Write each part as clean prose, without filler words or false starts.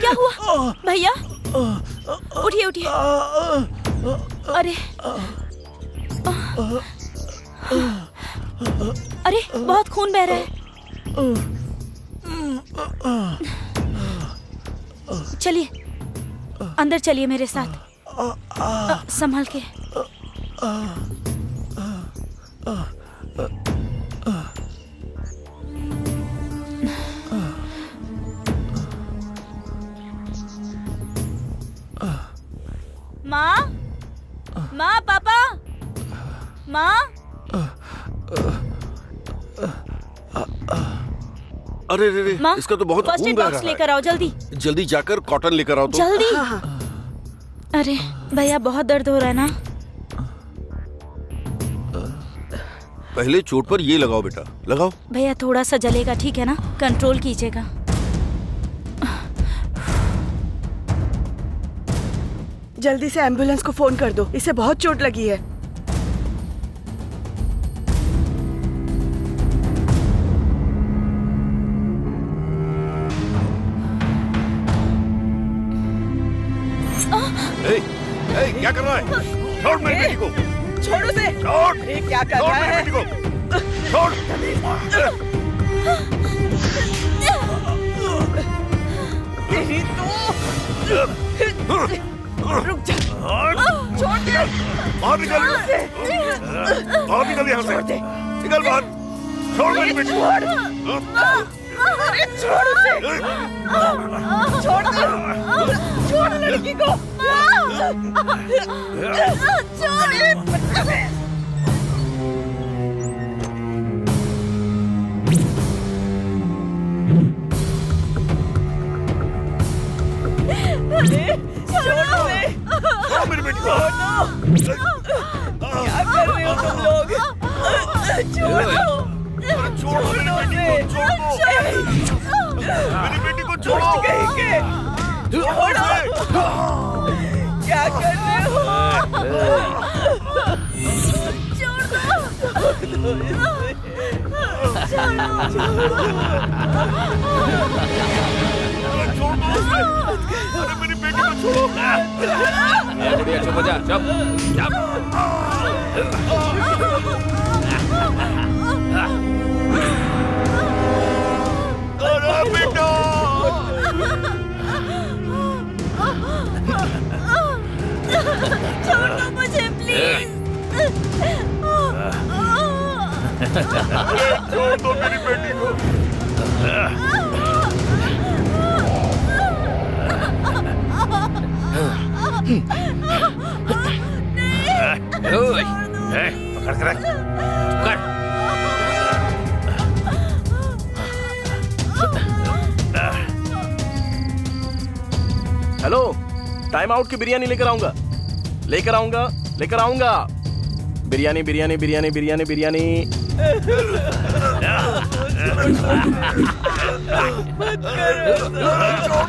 क्या हुआ भैया? उठिए उठिए। अरे अरे बहुत खून बह रहा है। चलिए अंदर चलिए मेरे साथ। संभाल के। माँ, माँ, पापा, माँ। अरे रे रे, इसका तो बहुत फर्स्ट खून एड बह बॉक्स रहा लेकर आओ जल्दी। है। जल्दी जाकर कॉटन लेकर आओ तो। जल्दी। अरे भैया बहुत दर्द हो रहा है ना। पहले चोट पर ये लगाओ बेटा, लगाओ। भैया थोड़ा सा जलेगा, ठीक है ना? कंट्रोल कीजिएगा। जल्दी से एम्बुलेंस को फोन कर दो, इसे बहुत चोट लगी है। क्या कर रहा है? छोड़ मेरी बेटी को। छोड़ उसे। छोड़। ये क्या कर रहा है? बेटी को छोड़। तेरी तो रुक जा। छोड़ दे। बाहर निकल। बाहर निकल यहाँ से। निकल बाहर। छोड़ मेरी बेटी को। अरे छोड़ उसे। छोड़ दे। छोड़ लड़की को। मेरी बेटी को। क्या कर रहे हो तुम लोग? छोड़ो। छोड़ो मेरी बेटी को। छोड़ो। छोड़ो। क्या कर रहे हो? अरे मेरी बेटी को छोड़ो। बुढ़िया चुप हो जा, चुप। अरे बेटा। छोड़ दो मुझे प्लीज। छोड़ दो मेरी बेटी को। पकड़ कर रख। कर। हेलो, टाइम आउट की बिरयानी लेकर आऊंगा। बिरयानी बिरयानी बिरयानी बिरयानी बिरयानी। मत करो।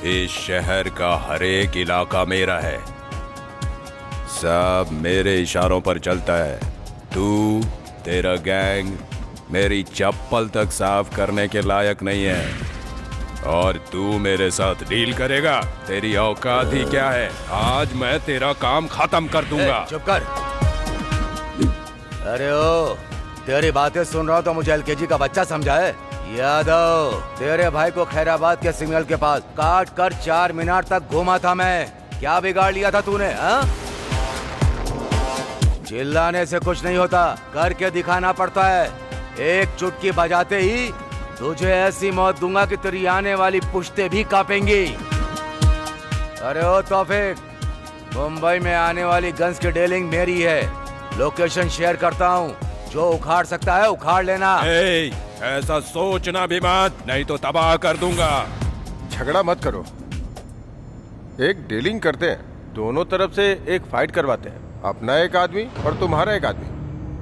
इस शहर का हर एक इलाका मेरा है, सब मेरे इशारों पर चलता है। तू, तेरा गैंग मेरी चप्पल तक साफ करने के लायक नहीं है, और तू मेरे साथ डील करेगा? तेरी औकात ही क्या है? आज मैं तेरा काम खत्म कर दूंगा। चुप कर। अरे ओ, तेरी बातें सुन रहा हूँ तो मुझे एलकेजी का बच्चा समझा है? यादव, तेरे भाई को खैराबाद के सिग्नल के पास काट कर 4 मीनार तक घुमा था मैं। क्या बिगाड़ लिया था तूने? हाँ? चिल्लाने से कुछ नहीं होता, करके दिखाना पड़ता है। एक चुटकी बजाते ही तुझे ऐसी मौत दूंगा कि तेरी आने वाली पुश्तें भी कांपेंगी। अरे ओ तौफीक, मुंबई में आने वाली गन्स की डीलिंग मेरी है। लोकेशन शेयर करता हूँ, जो उखाड़ सकता है उखाड़ लेना। ऐसा सोचना भी मत, नहीं तो तबाह कर दूंगा। झगड़ा मत करो, एक डीलिंग करते हैं, दोनों तरफ से एक फाइट करवाते हैं, अपना एक आदमी और तुम्हारा एक आदमी,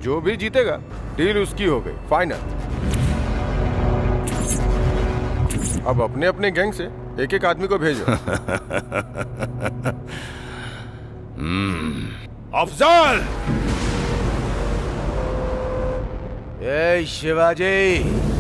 जो भी जीतेगा डील उसकी हो गई, फाइनल। अब अपने अपने गैंग से एक एक आदमी को भेजो। अफजल, ए शिवाजी,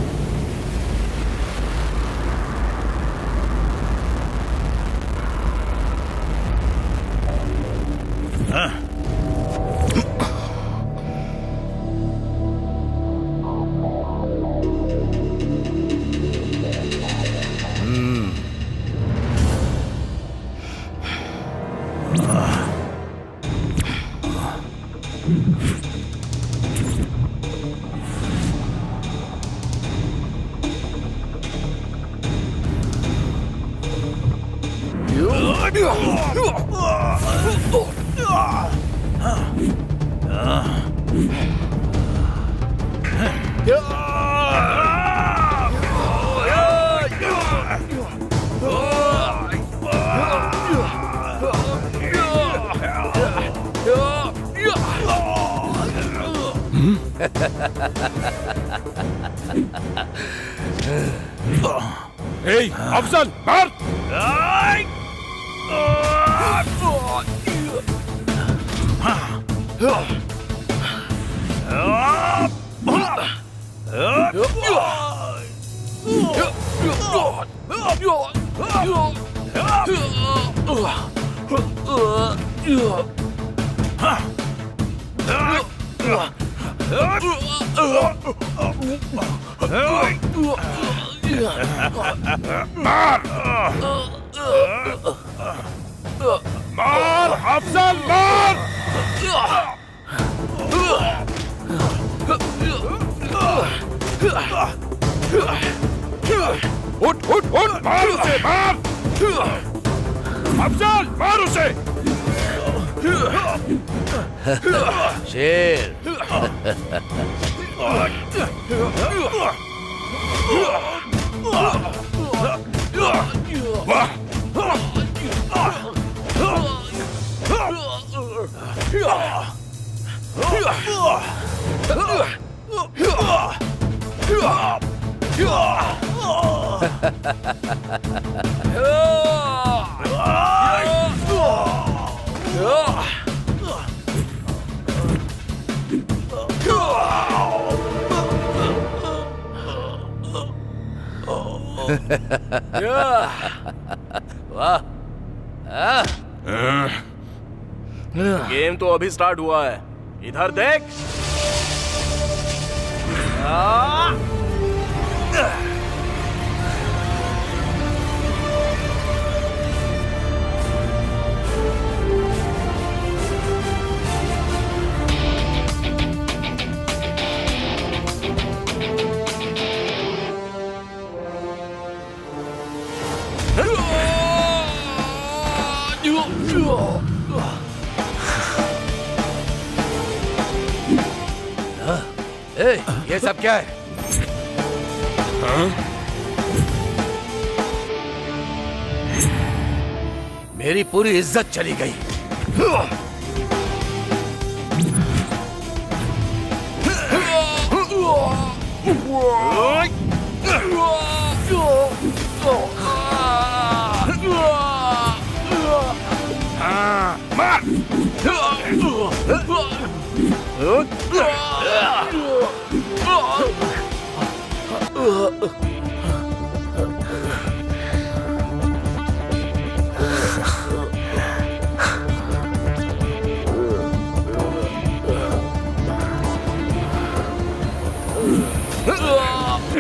अफजल मार। मार अफजल मार। उठ उठ उठ, मार उसे, मार अफजल, मार उसे। शेर। गेम तो अभी स्टार्ट हुआ है, इधर देख। ये सब क्या है? मेरी पूरी इज्जत चली गई।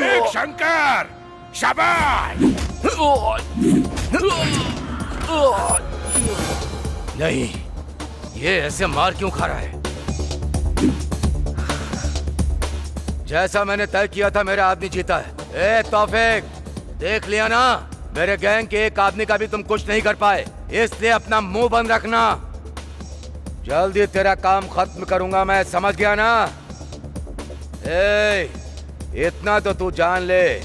एक शंकर, शाबाश। नहीं, ये ऐसे मार क्यों खा रहा है? जैसा मैंने तय किया था, मेरा आदमी जीता है। ए तौफीक, देख लिया ना, मेरे गैंग के एक आदमी का भी तुम कुछ नहीं कर पाए, इसलिए अपना मुंह बंद रखना। जल्दी तेरा काम खत्म करूंगा मैं, समझ गया ना? ए, इतना तो तू जान ले,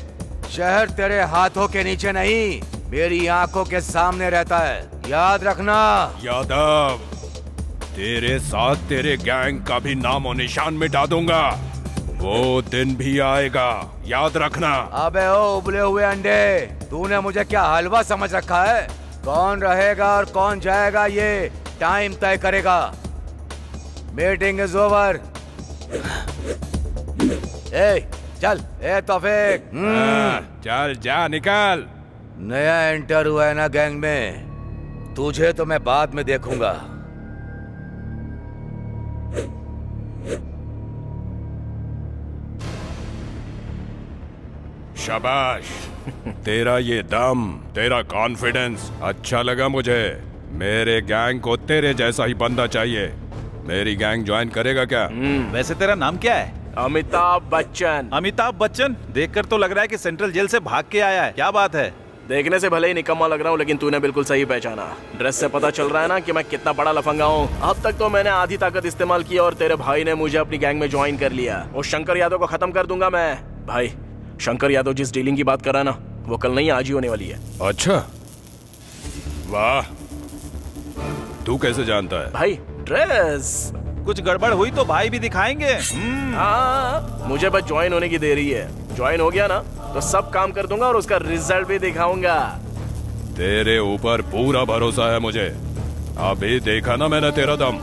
शहर तेरे हाथों के नीचे नहीं, मेरी आंखों के सामने रहता है। याद रखना। यादव, तेरे साथ तेरे गैंग का भी नामो निशान मिटा दूंगा। वो दिन भी आएगा, याद रखना। अबे ओ उबले हुए अंडे, तूने मुझे क्या हलवा समझ रखा है? कौन रहेगा और कौन जाएगा ये टाइम तय करेगा। Meeting is over. ए चल, ए तौफीक। चल जा, निकल। नया एंटर हुआ है ना गैंग में, तुझे तो मैं बाद में देखूंगा। शाबाश, तेरा ये दम, तेरा कॉन्फिडेंस अच्छा लगा मुझे। मेरे गैंग को तेरे जैसा ही बंदा चाहिए। मेरी गैंग ज्वाइन करेगा क्या? वैसे तेरा नाम क्या है? अमिताभ बच्चन। अमिताभ बच्चन? देखकर तो लग रहा है कि सेंट्रल जेल से भाग के आया है। क्या बात है? देखने से भले ही निकम्मा लग रहा हूँ, लेकिन तूने बिल्कुल सही पहचाना। ड्रेस से पता चल रहा है ना कि मैं कितना बड़ा लफंगा हूँ। अब तक तो मैंने आधी ताकत इस्तेमाल की और तेरे भाई ने मुझे अपनी गैंग में ज्वाइन कर लिया। उस शंकर यादव को खत्म कर दूंगा मैं। भाई, शंकर यादव जिस डीलिंग की बात कर रहा है ना, वो कल नहीं आज ही होने वाली है। अच्छा, वाह, तू कैसे जानता है? भाई ड्रेस। कुछ गड़बड़ हुई तो भाई भी दिखाएंगे। हाँ, मुझे बस ज्वाइन होने की देरी है। ज्वाइन हो गया ना तो सब काम कर दूंगा और उसका रिजल्ट भी दिखाऊंगा। तेरे ऊपर पूरा भरोसा है मुझे। अभी देखा ना मैंने तेरा दम।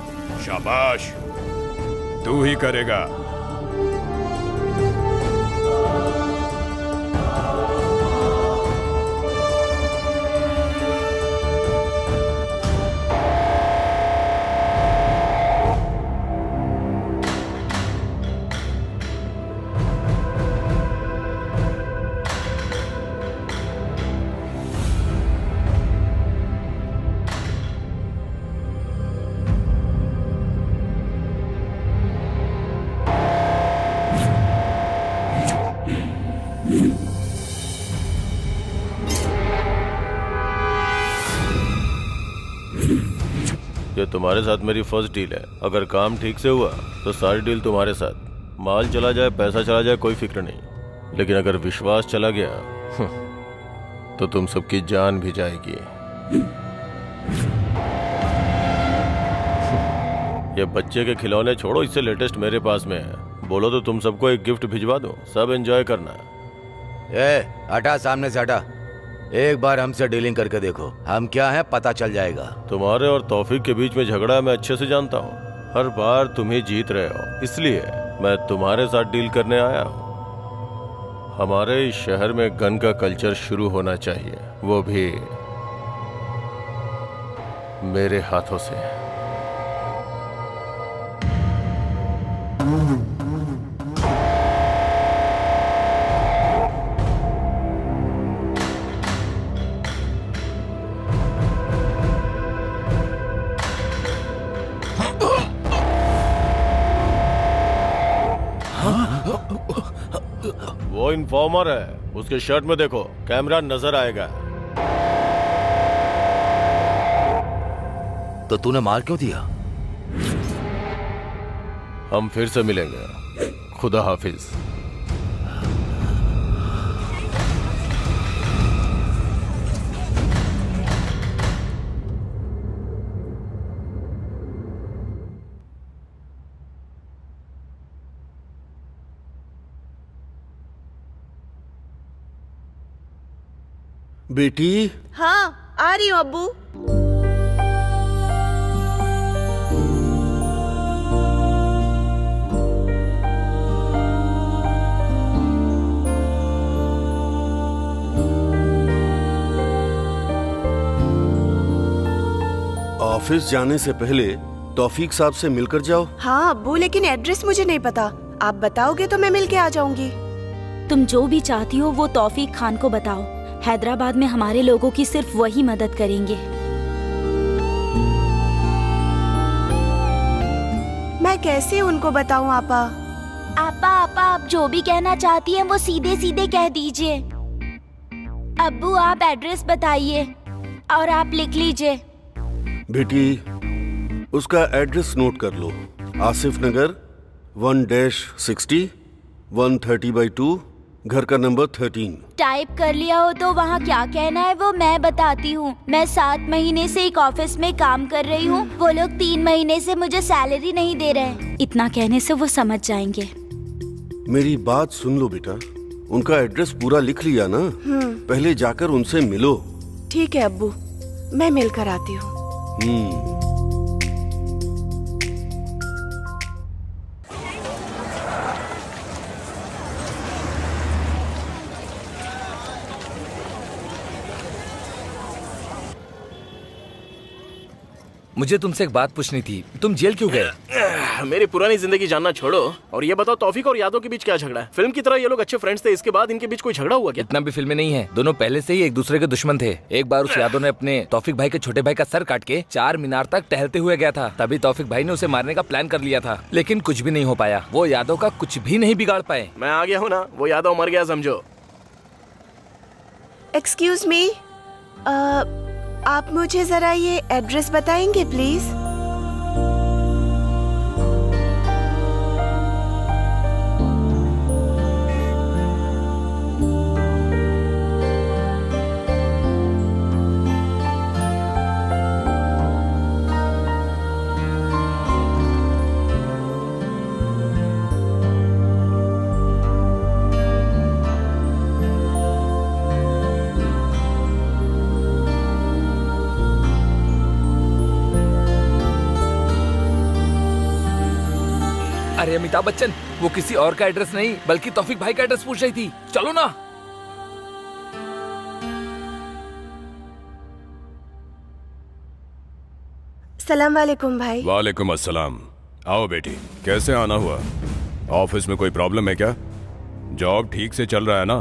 शाबाश, तू ही करेगा। ये तुम्हारे साथ मेरी फर्स्ट डील है। अगर काम ठीक से हुआ तो सारी डील तुम्हारे साथ। माल चला जाए, पैसा चला जाए, कोई फिक्र नहीं। लेकिन अगर विश्वास चला गया तो तुम सबकी जान भी जाएगी। ये बच्चे के खिलौने छोड़ो, इससे लेटेस्ट मेरे पास में है। बोलो तो तुम सबको एक गिफ्ट भिजवा दो, सब एंजॉय करना। हटा, सामने से हटा। एक बार हमसे डीलिंग करके देखो, हम क्या हैं पता चल जाएगा। तुम्हारे और तौफीक के बीच में झगड़ा मैं अच्छे से जानता हूँ। हर बार तुम ही जीत रहे हो, इसलिए मैं तुम्हारे साथ डील करने आया हूँ। हमारे इस शहर में गन का कल्चर शुरू होना चाहिए, वो भी मेरे हाथों से। वो इन्फॉर्मर है, उसके शर्ट में देखो, कैमरा नजर आएगा। तो तूने मार क्यों दिया? हम फिर से मिलेंगे। खुदा हाफिज। बेटी। हाँ, आ रही हूँ अब्बू। ऑफिस जाने से पहले तौफीक साहब से मिलकर जाओ। हाँ अब्बू, लेकिन एड्रेस मुझे नहीं पता। आप बताओगे तो मैं मिल के आ जाऊंगी। तुम जो भी चाहती हो वो तौफीक खान को बताओ। हैदराबाद में हमारे लोगों की सिर्फ वही मदद करेंगे। मैं कैसे उनको बताऊं आपा? आपा आप जो भी कहना चाहती हैं वो सीधे सीधे कह दीजिए। अब्बू आप एड्रेस बताइए और आप लिख लीजिए। बेटी, उसका एड्रेस नोट कर लो। आसिफ नगर 1-60 130/2 घर का नंबर 13। टाइप कर लिया हो तो वहाँ क्या कहना है वो मैं बताती हूँ। मैं 7 महीने से एक ऑफिस में काम कर रही हूँ। वो लोग 3 महीने से मुझे सैलरी नहीं दे रहे। इतना कहने से वो समझ जाएंगे। मेरी बात सुन लो बेटा, उनका एड्रेस पूरा लिख लिया ना? पहले जाकर उनसे मिलो। ठीक है अब्बू, मैं मिलकर आती हूँ। मुझे तुमसे एक बात पूछनी थी, तुम जेल क्यों गए? मेरी पुरानी जिंदगी जानना छोड़ो और ये बताओ तौफीक और यादव के बीच क्या झगड़ा है? फिल्म की तरह ये लोग अच्छे फ्रेंड्स थे, इसके बाद इनके बीच कोई झगड़ा हुआ क्या? इतना भी फिल्में नहीं है, दोनों पहले से ही एक दूसरे के दुश्मन थे। एक बार उस यादव ने अपने तौफीक भाई के छोटे भाई का सर काट के 4 मीनार तक टहलते हुए गया था। तभी तौफीक भाई ने उसे मारने का प्लान कर लिया था, लेकिन कुछ भी नहीं हो पाया। वो यादव का कुछ भी नहीं बिगाड़ पाए। मैं आ गया हूँ ना, वो यादव मर गया समझो। एक्सक्यूज मी, आप मुझे जरा ये एड्रेस बताएंगे प्लीज? अरे अमिताभ बच्चन, वो किसी और का एड्रेस नहीं बल्कि तौफीक भाई का एड्रेस पूछ रही थी। चलो ना। सलाम वालेकुम भाई। वालेकुम अस्सलाम। आओ बेटी, कैसे आना हुआ? ऑफिस में कोई प्रॉब्लम है क्या? जॉब ठीक से चल रहा है ना,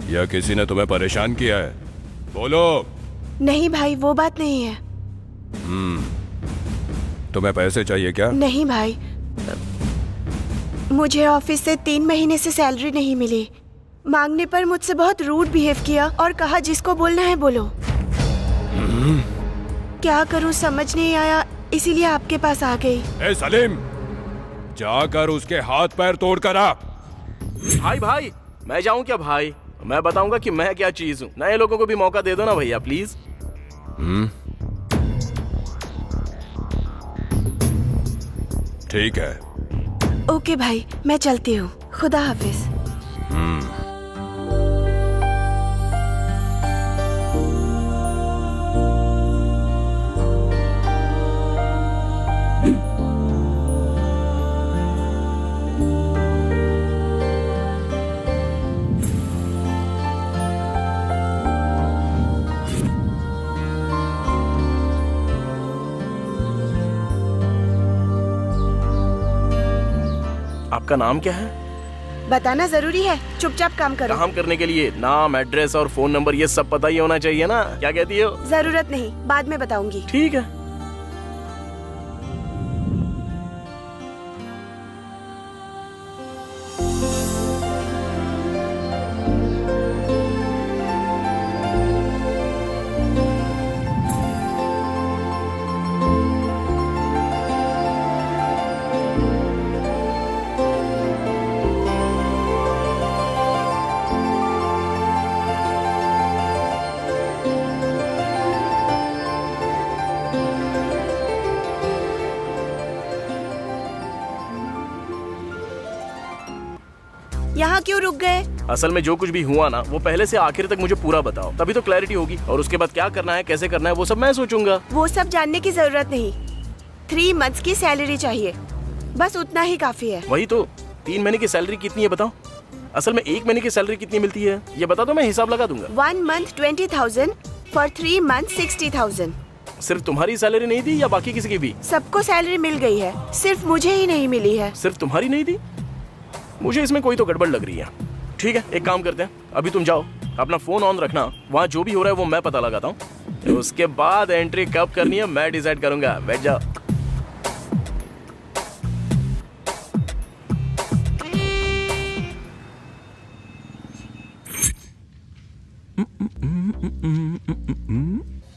या किसी ने तुम्हें परेशान किया है? बोलो। नहीं भाई, वो बात नहीं है। तुम्हें पैसे चाहिए क्या? नहीं भाई, मुझे ऑफिस से 3 महीने से सैलरी नहीं मिली। मांगने पर मुझसे बहुत रूड बिहेव किया और कहा जिसको बोलना है बोलो। क्या करूं समझ नहीं आया, इसीलिए आपके पास आ गई। ए सलीम, जाकर उसके हाथ पैर तोड़ कर आ। भाई भाई, मैं जाऊं क्या भाई? मैं बताऊंगा कि मैं क्या चीज हूँ। नए लोगों को भी मौका दे दो ना भैया प्लीज। ठीक है। ओके भाई, मैं चलती हूँ। खुदा हाफिज। आपका नाम क्या है? बताना जरूरी है, चुपचाप काम करो। काम करने के लिए नाम, एड्रेस और फोन नंबर ये सब पता ही होना चाहिए ना। क्या कहती हो? जरूरत नहीं, बाद में बताऊंगी। ठीक है। यहाँ क्यों रुक गए? असल में जो कुछ भी हुआ ना, वो पहले से आखिर तक मुझे पूरा बताओ, तभी तो क्लैरिटी होगी। और उसके बाद क्या करना है, कैसे करना है, वो सब मैं सोचूंगा। वो सब जानने की जरूरत नहीं। 3 मंथ्स की सैलरी चाहिए, बस उतना ही काफी है। वही तो, 3 महीने की सैलरी कितनी है बताओ? असल में 1 महीने की सैलरी कितनी मिलती है ये बता दो, मैं हिसाब लगा दूंगा। 1 month 20,000, for 3 months 60,000। सिर्फ तुम्हारी सैलरी नहीं दी या बाकी किसी की भी? सबको सैलरी मिल गई है, सिर्फ मुझे ही नहीं मिली है। सिर्फ तुम्हारी नहीं दी? मुझे इसमें कोई तो गड़बड़ लग रही है। ठीक है, एक काम करते हैं, अभी तुम जाओ, अपना फोन ऑन रखना, वहाँ जो भी हो रहा है वो मैं पता लगाता हूँ। उसके बाद एंट्री कब करनी है मैं डिसाइड करूंगा। बैठ जाओ।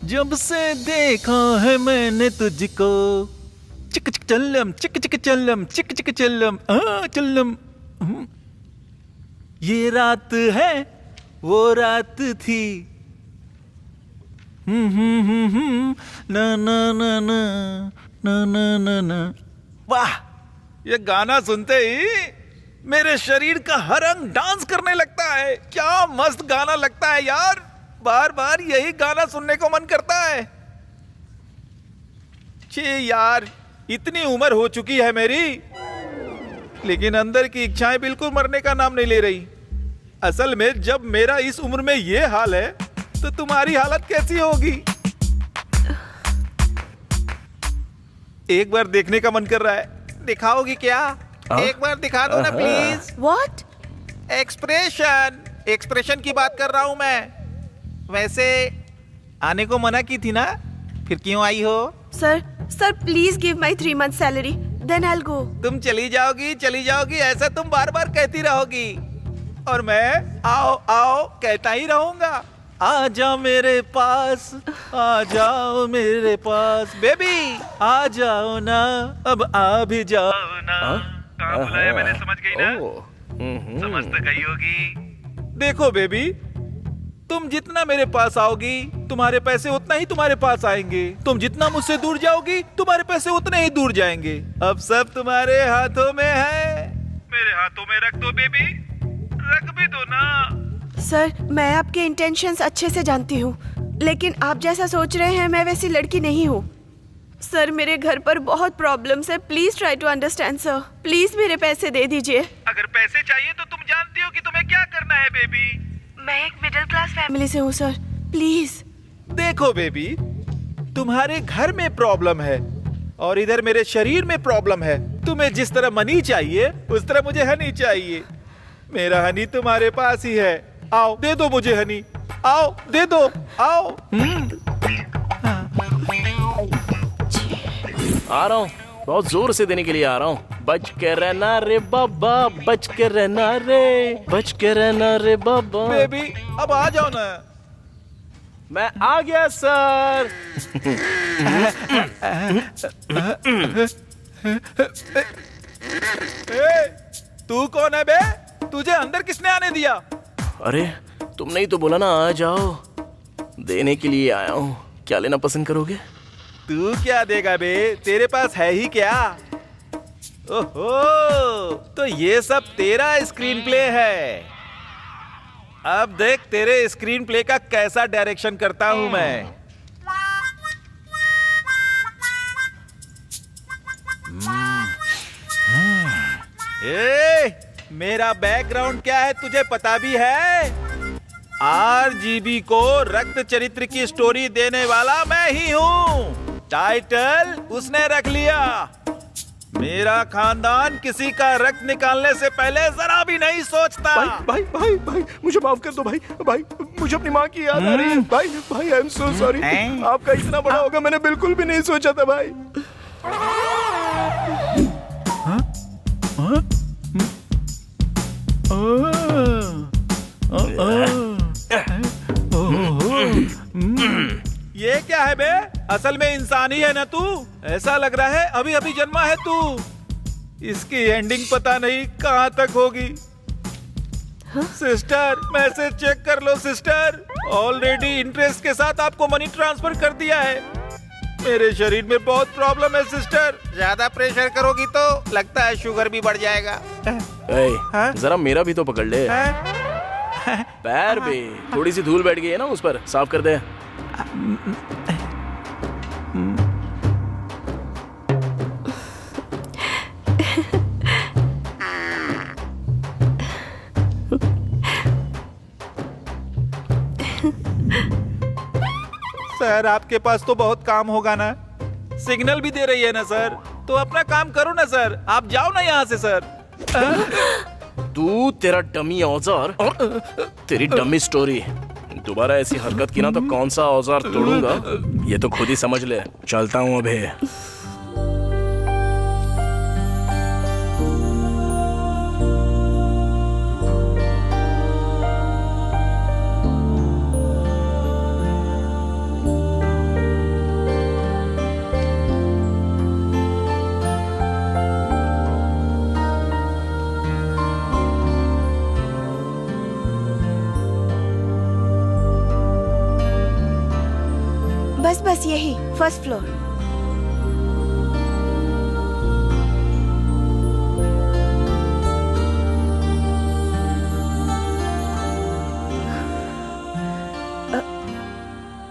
जब से देखा है मैंने तुझको, चिक चिक चल्लम, चिक चिक चल्लम, चिक चिक चल्लम, चल्लम। ये रात है वो रात थी। ना ना ना ना ना ना ना ना। वाह, ये गाना सुनते ही मेरे शरीर का हर अंग डांस करने लगता है। क्या मस्त गाना लगता है यार, बार बार यही गाना सुनने को मन करता है। छे यार, इतनी उम्र हो चुकी है मेरी, लेकिन अंदर की इच्छाएं बिल्कुल मरने का नाम नहीं ले रही। असल में जब मेरा इस उम्र में ये हाल है तो तुम्हारी हालत कैसी होगी? एक बार देखने का मन कर रहा है, दिखाओगी क्या? एक बार दिखा दो ना प्लीज। व्हाट? एक्सप्रेशन की बात कर रहा हूं मैं। वैसे आने को मना की थी ना, फिर क्यों आई हो? Sir please give my 3 month salary, then I will go. तुम चली जाओगी ऐसा तुम बार बार कहती रहोगी और मैं आओ आओ कहता ही रहूंगा। आ जाओ मेरे पास, आ जाओ मेरे पास बेबी, आ जाओ ना, अब आ भी जाओ ना। कहाँ बुलाया मैंने, समझ गई ना? समझ तो गई होगी। देखो बेबी, तुम जितना मेरे पास आओगी तुम्हारे पैसे उतना ही तुम्हारे पास आएंगे। तुम जितना मुझसे दूर जाओगी तुम्हारे पैसे उतने ही दूर जाएंगे। अब सब तुम्हारे हाथों में है। मेरे हाथों में रख दो बेबी, रख भी दो ना। सर, मैं आपके इंटेंशंस अच्छे से जानती हूँ, लेकिन आप जैसा सोच रहे हैं मैं वैसी लड़की नहीं हूँ। सर, मेरे घर पर बहुत प्रॉब्लम्स है, please try to understand sir. Please मेरे पैसे दे दीजिए। अगर पैसे चाहिए तो तुम जानती हो कि तुम्हें क्या करना है बेबी। मैं एक मिडिल क्लास फैमिली से हूँ सर, प्लीज। देखो बेबी, तुम्हारे घर में प्रॉब्लम है और इधर मेरे शरीर में प्रॉब्लम है। तुम्हें जिस तरह मनी चाहिए उस तरह मुझे हनी चाहिए। मेरा हनी तुम्हारे पास ही है, आओ दे दो मुझे हनी, आओ दे दो, आओ। आ रहा हूँ, बहुत जोर से देने के लिए आ रहा हूँ। बच के रहना रे बाबा, बच के रहना रे, बच के रहना रे बाबा। बेबी अब आ जाओ ना। मैं आ गया सर। तू कौन है बे? तुझे अंदर किसने आने दिया? अरे तुमने ही तो बोला ना आ जाओ, देने के लिए आया हूँ। क्या लेना पसंद करोगे? तू क्या देगा बे, तेरे पास है ही क्या? ओहो, तो ये सब तेरा स्क्रीन प्ले है। अब देख तेरे स्क्रीन प्ले का कैसा डायरेक्शन करता हूं मैं। मेरा बैकग्राउंड क्या है तुझे पता भी है? RGB को रक्त चरित्र की स्टोरी देने वाला मैं ही हूँ। टाइटल उसने रख लिया। मेरा खानदान किसी का रक्त निकालने से पहले जरा भी नहीं सोचता। भाई भाई भाई मुझे माफ कर दो भाई, भाई मुझे अपनी माँ की याद आ रही है। भाई भाई आई एम सो सॉरी। आपका इतना बड़ा होगा मैंने बिल्कुल भी नहीं सोचा था भाई। ये क्या है बे? असल में इंसान ही है ना तू? ऐसा लग रहा है अभी अभी जन्मा है तू। इसकी एंडिंग पता नहीं कहाँ तक होगी। सिस्टर मैसेज चेक कर लो सिस्टर, ऑलरेडी इंटरेस्ट के साथ आपको मनी ट्रांसफर कर दिया है। मेरे शरीर में बहुत प्रॉब्लम है सिस्टर, ज्यादा प्रेशर करोगी तो लगता है शुगर भी बढ़ जाएगा। जरा मेरा भी तो पकड़ ले। पैर भी थोड़ी सी धूल बैठ गई है ना उस पर, साफ कर दे। सर आपके पास तो बहुत काम होगा ना, सिग्नल भी दे रही है ना सर, तो अपना काम करो ना सर, आप जाओ ना यहाँ से सर। तू, तेरा डमी औजार और तेरी डमी स्टोरी, दोबारा ऐसी हरकत की ना तो कौन सा औजार तोड़ूंगा ये तो खुद ही समझ ले। चलता हूँ अभी। बस यही, फर्स्ट फ्लोर।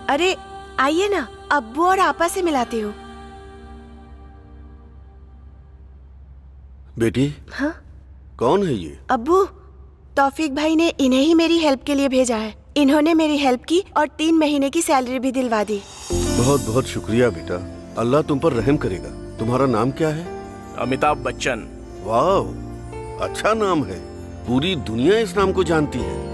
अरे आइए ना, अब्बू और आपा से मिलाती हूँ। बेटी, हाँ कौन है ये? अब्बू, तौफीक भाई ने इन्हें ही मेरी हेल्प के लिए भेजा है। इन्होंने मेरी हेल्प की और 3 महीने की सैलरी भी दिलवा दी। बहुत बहुत शुक्रिया बेटा, अल्लाह तुम पर रहम करेगा। तुम्हारा नाम क्या है? अमिताभ बच्चन। वाह, अच्छा नाम है। पूरी दुनिया इस नाम को जानती है।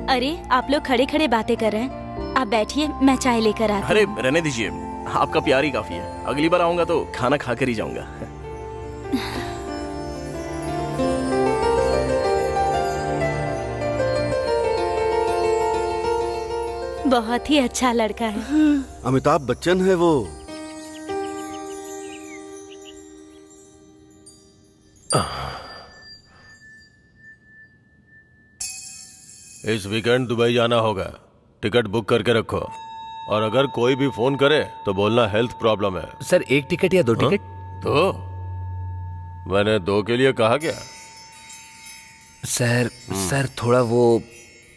अरे आप लोग खड़े खड़े बातें कर रहे हैं, आप बैठिए, मैं चाय लेकर आती अरे हूँ। रहने दीजिए, आपका प्यार ही काफी है। अगली बार आऊंगा तो खाना खा कर ही जाऊंगा। बहुत ही अच्छा लड़का है। अमिताभ बच्चन है वो। इस वीकेंड दुबई जाना होगा, टिकट बुक करके रखो। और अगर कोई भी फोन करे तो बोलना हेल्थ प्रॉब्लम है। सर 1 टिकट या 2 हाँ? टिकट? तो मैंने 2 के लिए कहा क्या? सर थोड़ा वो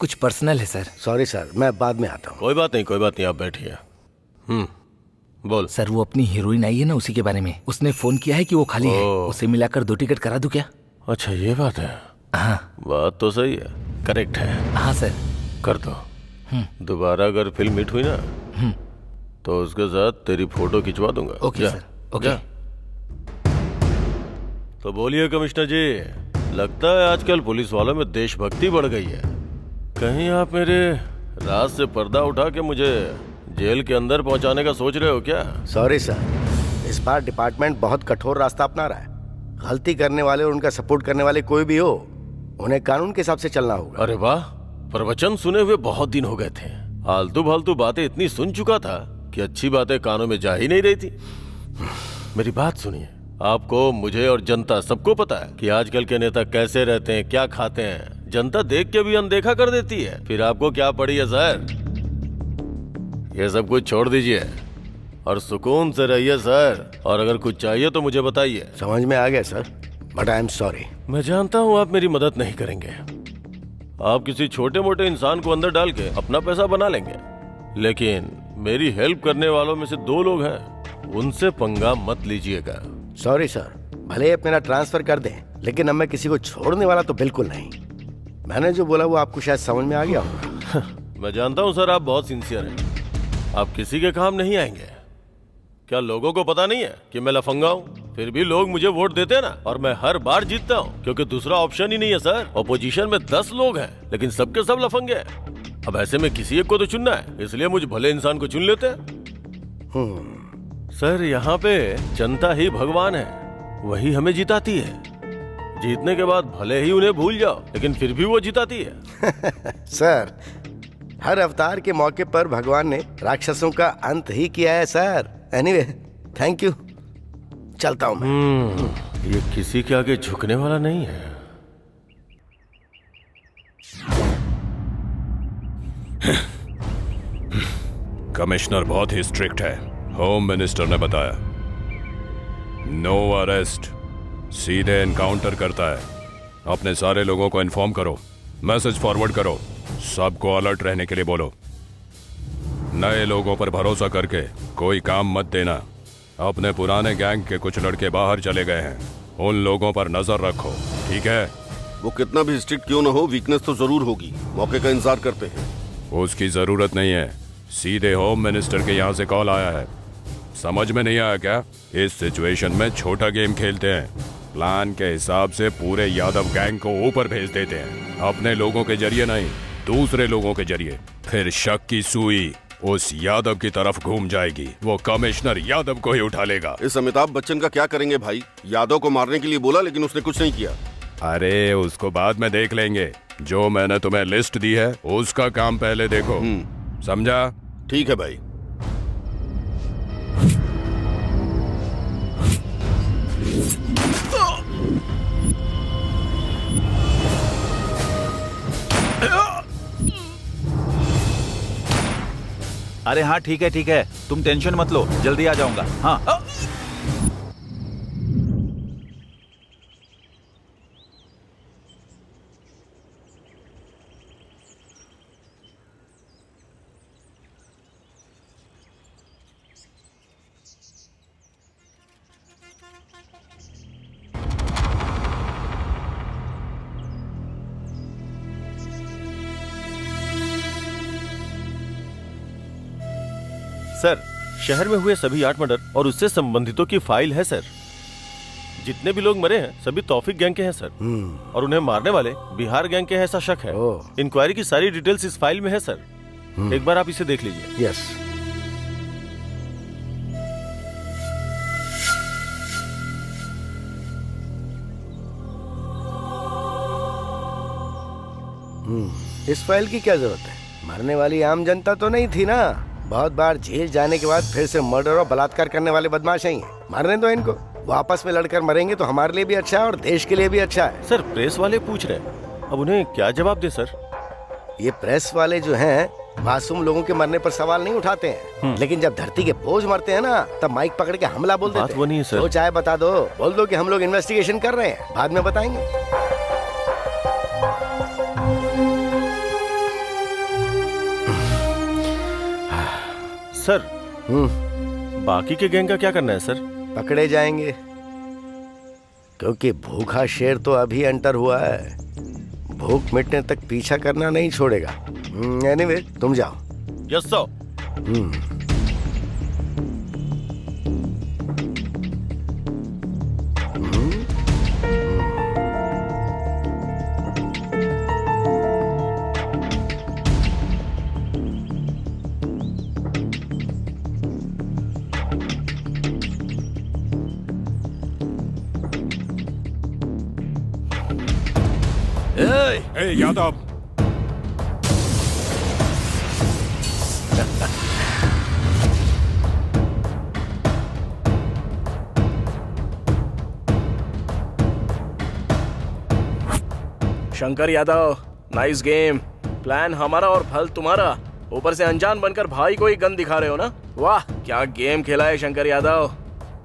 कुछ पर्सनल है सर। सॉरी सर, मैं बाद में आता हूँ। कोई बात नहीं, आप बैठिए। बोल। सर वो अपनी हीरोइन आई है ना, उसी के बारे में उसने फोन किया है कि वो खाली है, ओह। उसे मिलाकर 2 टिकट करा दूं क्या? अच्छा ये बात है। हाँ बात तो सही है, करेक्ट है, हाँ सर। कर दो। दोबारा अगर फिल्म हिट हुई ना तो उसके साथ तेरी फोटो खिंचवा दूंगा। ओके जा, सर, ओके। जा। तो बोलिए कमिश्नर जी, लगता है आजकल पुलिस वालों में देशभक्ति बढ़ गई है। कहीं आप मेरे राज से पर्दा उठा के मुझे जेल के अंदर पहुंचाने का सोच रहे हो क्या? सॉरी सर, इस बार डिपार्टमेंट बहुत कठोर रास्ता अपना रहा है। गलती करने वाले और उनका सपोर्ट करने वाले कोई भी हो, उन्हें कानून के हिसाब से चलना होगा। अरे वाह, प्रवचन सुने हुए बहुत दिन हो गए थे। आलतू फालतू बातें इतनी सुन चुका था कि अच्छी बातें कानों में जा ही नहीं रही थी। मेरी बात सुनिए, आपको, मुझे और जनता सबको पता है कि आजकल के नेता कैसे रहते हैं, क्या खाते हैं। जनता देख के भी अनदेखा कर देती है। फिर आपको क्या पड़ी है सर? ये सब कुछ छोड़ दीजिए और सुकून से रहिए सर। और अगर कुछ चाहिए तो मुझे बताइए। समझ में आ गया sir, but I am sorry. मैं जानता हूँ आप मेरी मदद नहीं करेंगे। आप किसी छोटे मोटे इंसान को अंदर डाल के अपना पैसा बना लेंगे, लेकिन मेरी हेल्प करने वालों में से 2 लोग हैं, उनसे पंगा मत लीजिएगा। सॉरी सर, भले ही आप मेरा ट्रांसफर कर दें, लेकिन अब मैं किसी को छोड़ने वाला तो बिल्कुल नहीं। मैंने जो बोला वो आपको शायद समझ में आ गया होगा। मैं जानता हूँ सर, आप बहुत सिंसियर हैं। आप किसी के काम नहीं आएंगे। क्या लोगों को पता नहीं है कि मैं लफंगा हूँ? फिर भी लोग मुझे वोट देते हैं ना, और मैं हर बार जीतता हूँ, क्योंकि दूसरा ऑप्शन ही नहीं है सर। ऑपोजिशन में 10 लोग हैं, लेकिन सबके सब लफंगे हैं। अब ऐसे में किसी एक को तो चुनना है, इसलिए मुझे भले इंसान को चुन लेते हैं। सर यहाँ पे जनता ही भगवान है, वही हमें जिताती है। जीतने के बाद भले ही उन्हें भूल जाओ, लेकिन फिर भी वो जिताती है। सर, हर अवतार के मौके पर भगवान ने राक्षसों का अंत ही किया है सर। एनीवे, थैंक यू, चलता हूँ मैं। ये किसी के आगे झुकने वाला नहीं है। कमिश्नर बहुत ही स्ट्रिक्ट है, होम मिनिस्टर ने बताया। नो अरेस्ट, सीधे एनकाउंटर करता है। अपने सारे लोगों को इन्फॉर्म करो, मैसेज फॉरवर्ड करो, सबको अलर्ट रहने के लिए बोलो। नए लोगों पर भरोसा करके कोई काम मत देना। अपने पुराने गैंग के कुछ लड़के बाहर चले गए हैं, उन लोगों पर नजर रखो, ठीक है? वो कितना भी स्ट्रिक्ट क्यों ना हो, वीकनेस तो जरूर होगी। मौके का इंतजार करते हैं। उसकी जरूरत नहीं है, सीधे होम मिनिस्टर के यहाँ से कॉल आया है। समझ में नहीं आया क्या? इस सिचुएशन में छोटा गेम खेलते हैं। प्लान के हिसाब से पूरे यादव गैंग को ऊपर भेज देते हैं, अपने लोगों के जरिए नहीं, दूसरे लोगों के जरिए। फिर शक की सुई उस यादव की तरफ घूम जाएगी, वो कमिश्नर यादव को ही उठा लेगा। इस अमिताभ बच्चन का क्या करेंगे भाई? यादव को मारने के लिए बोला, लेकिन उसने कुछ नहीं किया। अरे उसको बाद में देख लेंगे, जो मैंने तुम्हें लिस्ट दी है उसका काम पहले देखो, समझा? ठीक है भाई। अरे हाँ ठीक है, तुम टेंशन मत लो, जल्दी आ जाऊंगा। हाँ सर, शहर में हुए सभी 8 मर्डर और उससे संबंधितों की फाइल है सर। जितने भी लोग मरे हैं सभी तौफीक गैंग के हैं सर, और उन्हें मारने वाले बिहार गैंग के हैं ऐसा शक है। इंक्वायरी की सारी डिटेल्स इस फाइल में है सर, एक बार आप इसे देख लीजिए। यस। इस फाइल की क्या जरूरत है? मरने वाली आम जनता तो नहीं थी ना। बहुत बार जेल जाने के बाद फिर से मर्डर और बलात्कार करने वाले बदमाश ही हैं। मारने दो इनको, वो आपस में लड़कर मरेंगे तो हमारे लिए भी अच्छा है और देश के लिए भी अच्छा है। सर प्रेस वाले पूछ रहे हैं, अब उन्हें क्या जवाब दे सर? ये प्रेस वाले जो हैं मासूम लोगों के मरने पर सवाल नहीं उठाते हैं, लेकिन जब धरती के बोझ मरते हैं ना तब माइक पकड़ के हमला बोल देते हैं। बात वो नहीं है सर। तो चाहे बता दो, बोल दो कि हम लोग इन्वेस्टिगेशन कर रहे हैं, बाद में बताएंगे। सर बाकी के गैंग का क्या करना है सर? पकड़े जाएंगे, क्योंकि भूखा शेर तो अभी एंटर हुआ है, भूख मिटने तक पीछा करना नहीं छोड़ेगा। एनीवे, तुम जाओ। Yes sir. A Yadav, Shankar Yadav, nice game. Plan हमारा और फल तुम्हारा, ऊपर से अनजान बनकर भाई को ही गन दिखा रहे हो ना। वाह क्या गेम खेला है शंकर यादव।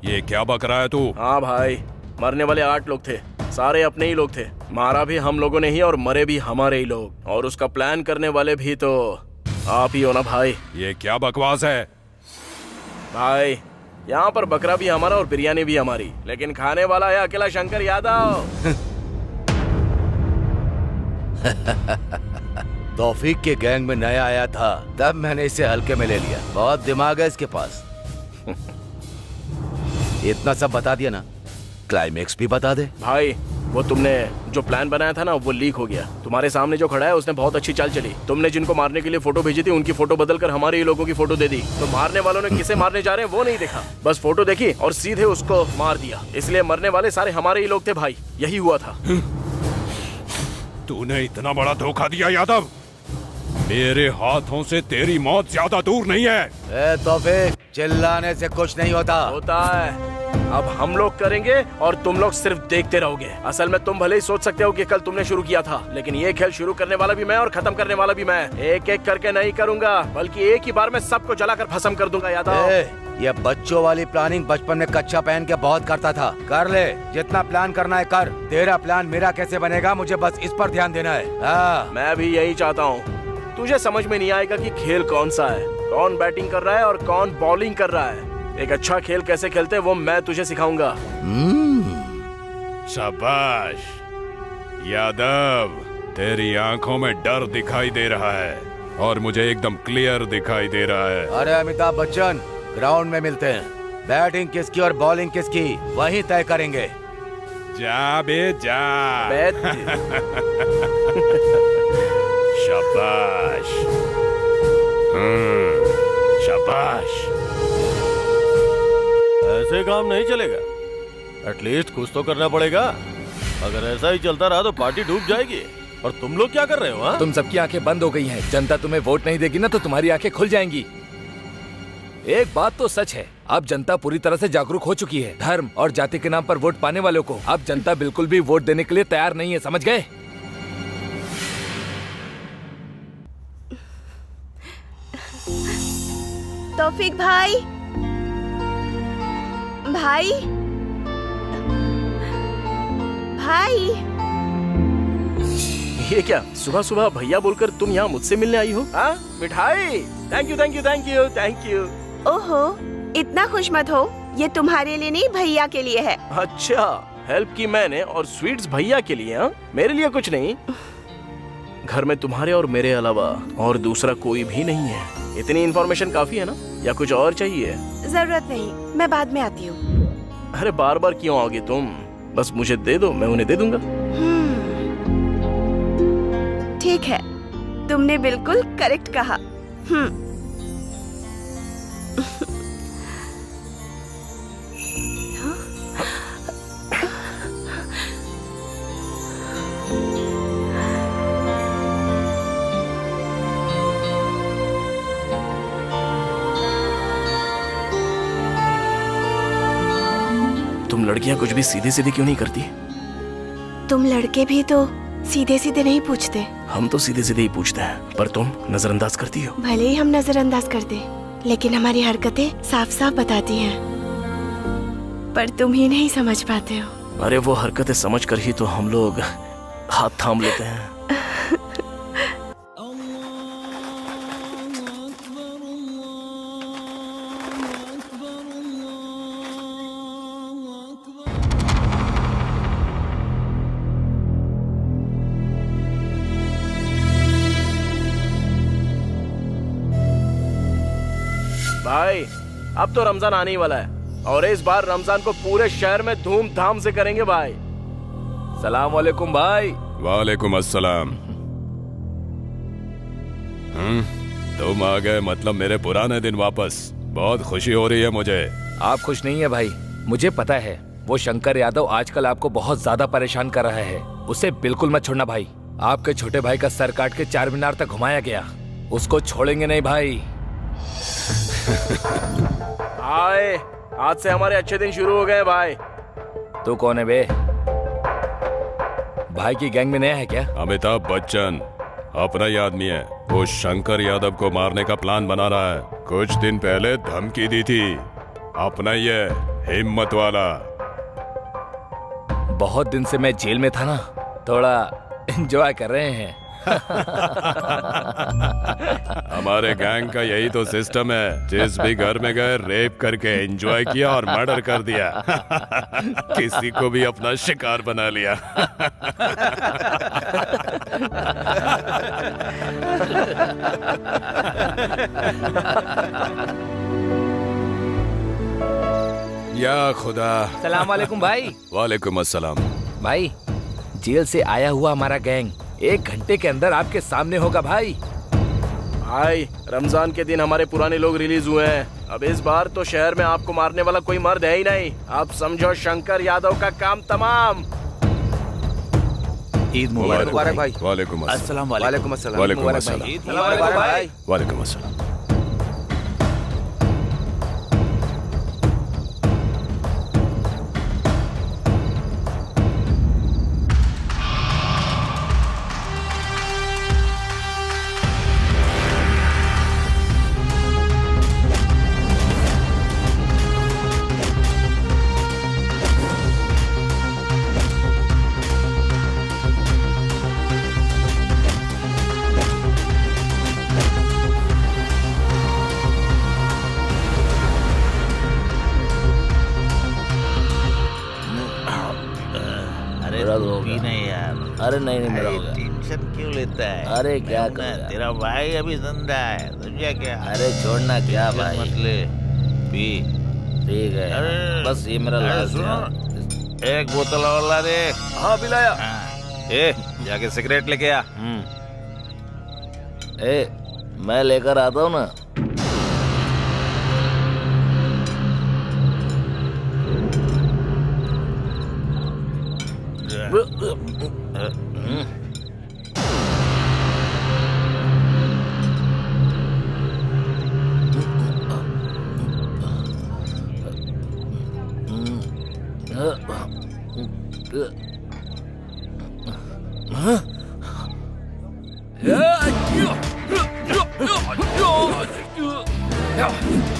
ये क्या बक रहा है तू? हाँ भाई, मरने वाले 8 लोग थे, सारे अपने ही लोग थे। मारा भी हम लोगों ने ही और मरे भी हमारे ही लोग, और उसका प्लान करने वाले भी तो आप ही हो ना भाई। ये क्या बकवास है? भाई यहाँ पर बकरा भी हमारा और बिरयानी भी हमारी, लेकिन खाने वाला है अकेला शंकर यादव। तौफीक के गैंग में नया आया था, तब मैंने इसे हल्के में ले लिया। बहुत दिमाग है इसके पास। इतना सब बता दिया ना, क्लाइमेक्स भी बता दे। भाई वो तुमने जो प्लान बनाया था ना वो लीक हो गया। तुम्हारे सामने जो खड़ा है उसने बहुत अच्छी चाल चली। तुमने जिनको मारने के लिए फोटो भेजी थी उनकी फोटो बदलकर हमारे ही लोगों की फोटो दे दी। तो मारने वालों ने किसे मारने जा रहे हैं वो नहीं देखा, बस फोटो देखी और सीधे उसको मार दिया। इसलिए मरने वाले सारे हमारे ही लोग थे भाई, यही हुआ था। तूने इतना बड़ा धोखा दिया यादव। मेरे हाथों से तेरी मौत ज्यादा दूर नहीं है। ए तौफीक, चिल्लाने से कुछ नहीं होता। होता है, अब हम लोग करेंगे और तुम लोग सिर्फ देखते रहोगे। असल में तुम भले ही सोच सकते हो कि कल तुमने शुरू किया था, लेकिन ये खेल शुरू करने वाला भी मैं और खत्म करने वाला भी मैं। एक एक करके नहीं करूंगा, बल्कि एक ही बार में सबको जलाकर भस्म कर दूंगा यादव। ये बच्चों वाली प्लानिंग बचपन में कच्चा पहन के बहुत करता था। कर ले, जितना प्लान करना है कर। तेरा प्लान मेरा कैसे बनेगा, मुझे बस इस पर ध्यान देना है। मैं भी यही चाहता हूँ। तुझे समझ में नहीं आएगा कि खेल कौन सा है, कौन बैटिंग कर रहा है और कौन बॉलिंग कर रहा है। एक अच्छा खेल कैसे खेलते हैं वो मैं तुझे सिखाऊंगा। शाबाश यादव, तेरी आंखों में डर दिखाई दे रहा है और मुझे एकदम क्लियर दिखाई दे रहा है। अरे अमिताभ बच्चन, ग्राउंड में मिलते हैं। बैटिंग किसकी और बॉलिंग किसकी वही तय करेंगे। जा बे जा। शाबाश, शाबाश। ऐसे काम नहीं चलेगा, एटलीस्ट कुछ तो करना पड़ेगा। अगर ऐसा ही चलता रहा तो पार्टी डूब जाएगी। और तुम लोग क्या कर रहे हो? हाँ? तुम सबकी आंखें बंद हो गई हैं। जनता तुम्हें वोट नहीं देगी ना तो तुम्हारी आंखें खुल जाएंगी। एक बात तो सच है, अब जनता पूरी तरह से जागरूक हो चुकी है। धर्म और जाति के नाम पर वोट पाने वालों को अब जनता बिल्कुल भी वोट देने के लिए तैयार नहीं है, समझ गए? तौफीक भाई, भाई, भाई। ये क्या सुबह सुबह भैया बोलकर तुम यहाँ मुझसे मिलने आई हो? हाँ, मिठाई। Thank you thank you thank you thank you. ओहो, इतना खुश मत हो, ये तुम्हारे लिए नहीं भैया के लिए है। अच्छा, हेल्प की मैंने और स्वीट्स भैया के लिए? हाँ, मेरे लिए कुछ नहीं। घर में तुम्हारे और मेरे अलावा और दूसरा कोई भी नहीं है। इतनी इन्फॉर्मेशन काफी है ना, या कुछ और चाहिए? जरूरत नहीं, मैं बाद में आती हूँ। अरे बार बार क्यों आओगे तुम? बस मुझे दे दो, मैं उन्हें दे दूंगा। ठीक है, तुमने बिल्कुल करेक्ट कहा। तुम लड़कियां कुछ भी सीधे सीधे क्यों नहीं करती? तुम लड़के भी तो सीधे सीधे नहीं पूछते। हम तो सीधे सीधे ही पूछते हैं, पर तुम नजरअंदाज करती हो। भले ही हम नजरअंदाज कर दे, लेकिन हमारी हरकतें साफ साफ बताती हैं। पर तुम ही नहीं समझ पाते हो। अरे वो हरकतें समझ कर ही तो हम लोग हाथ थाम लेते हैं। भाई, अब तो रमजान आने ही वाला है और इस बार रमजान को पूरे शहर में धूमधाम से करेंगे भाई। सलाम वालेकुम भाई। वालेकुम अस्सलाम। तुम आ गए, मतलब मेरे पुराने दिन वापस। बहुत खुशी हो रही है मुझे। आप खुश नहीं है भाई, मुझे पता है। वो शंकर यादव आजकल आपको बहुत ज्यादा परेशान कर रहा है। उसे बिल्कुल मत छोड़ना भाई। आपके छोटे भाई का सर काट के चार मीनार तक घुमाया गया, उसको छोड़ेंगे नहीं भाई। आए, आज से हमारे अच्छे दिन शुरू हो गए भाई। तू कौन है बे? भाई की गैंग में नया है क्या? अमिताभ बच्चन अपना ही आदमी है। वो शंकर यादव को मारने का प्लान बना रहा है। कुछ दिन पहले धमकी दी थी। अपना ही है, हिम्मत वाला। बहुत दिन से मैं जेल में था ना, थोड़ा एंजॉय कर रहे हैं। हमारे गैंग का यही तो सिस्टम है। जिस भी घर में गए रेप करके एंजॉय किया और मर्डर कर दिया। किसी को भी अपना शिकार बना लिया। या खुदा। सलाम वालेकुम भाई। वालेकुम अस्सलाम। भाई, जेल से आया हुआ हमारा गैंग 1 घंटे के अंदर आपके सामने होगा भाई। भाई, रमजान के दिन हमारे पुराने लोग रिलीज हुए हैं। अब इस बार तो शहर में आपको मारने वाला कोई मर्द है ही नहीं। आप समझो शंकर यादव का काम तमाम। ईद मुबारक भाई। वालेकुम अस्सलाम। वालेकुम अस्सलाम। वालेकुम अस्सलाम। ईद मुबारक भाई। वालेकुम अस्सलाम। अरे नहीं मेरा होगा। टेंशन क्यों लेता है? अरे क्या कर, तेरा भाई अभी जिंदा है, समझा क्या? अरे छोड़ना क्या भाई, मत ले, पी। ठीक है, बस ये मेरा लास्ट है। एक बोतल और ला दे। हाँ पिलाया। ए, जाके सिगरेट लेके आ। मैं लेकर आता हूँ ना। Yeah.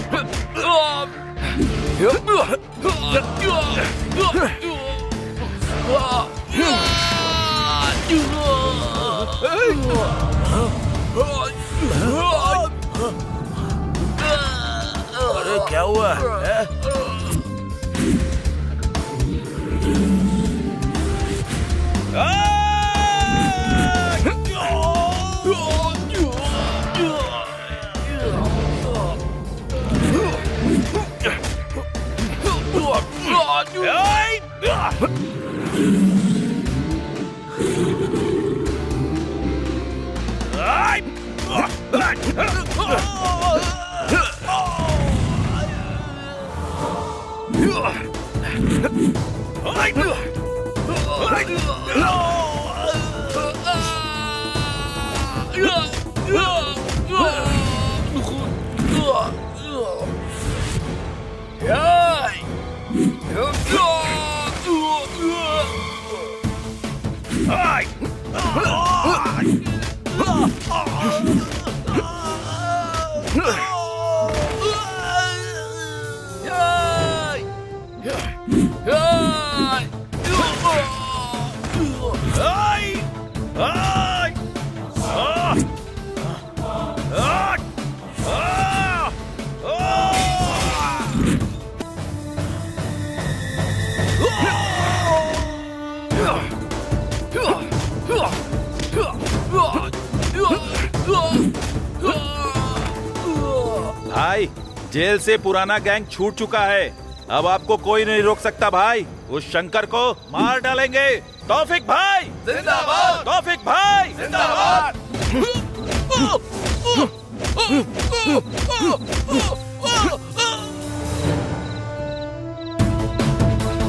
भाई, जेल से पुराना गैंग छूट चुका है। अब आपको कोई नहीं रोक सकता भाई। उस शंकर को मार डालेंगे। तौफिक भाई जिंदाबाद, तौफिक भाई जिंदाबाद।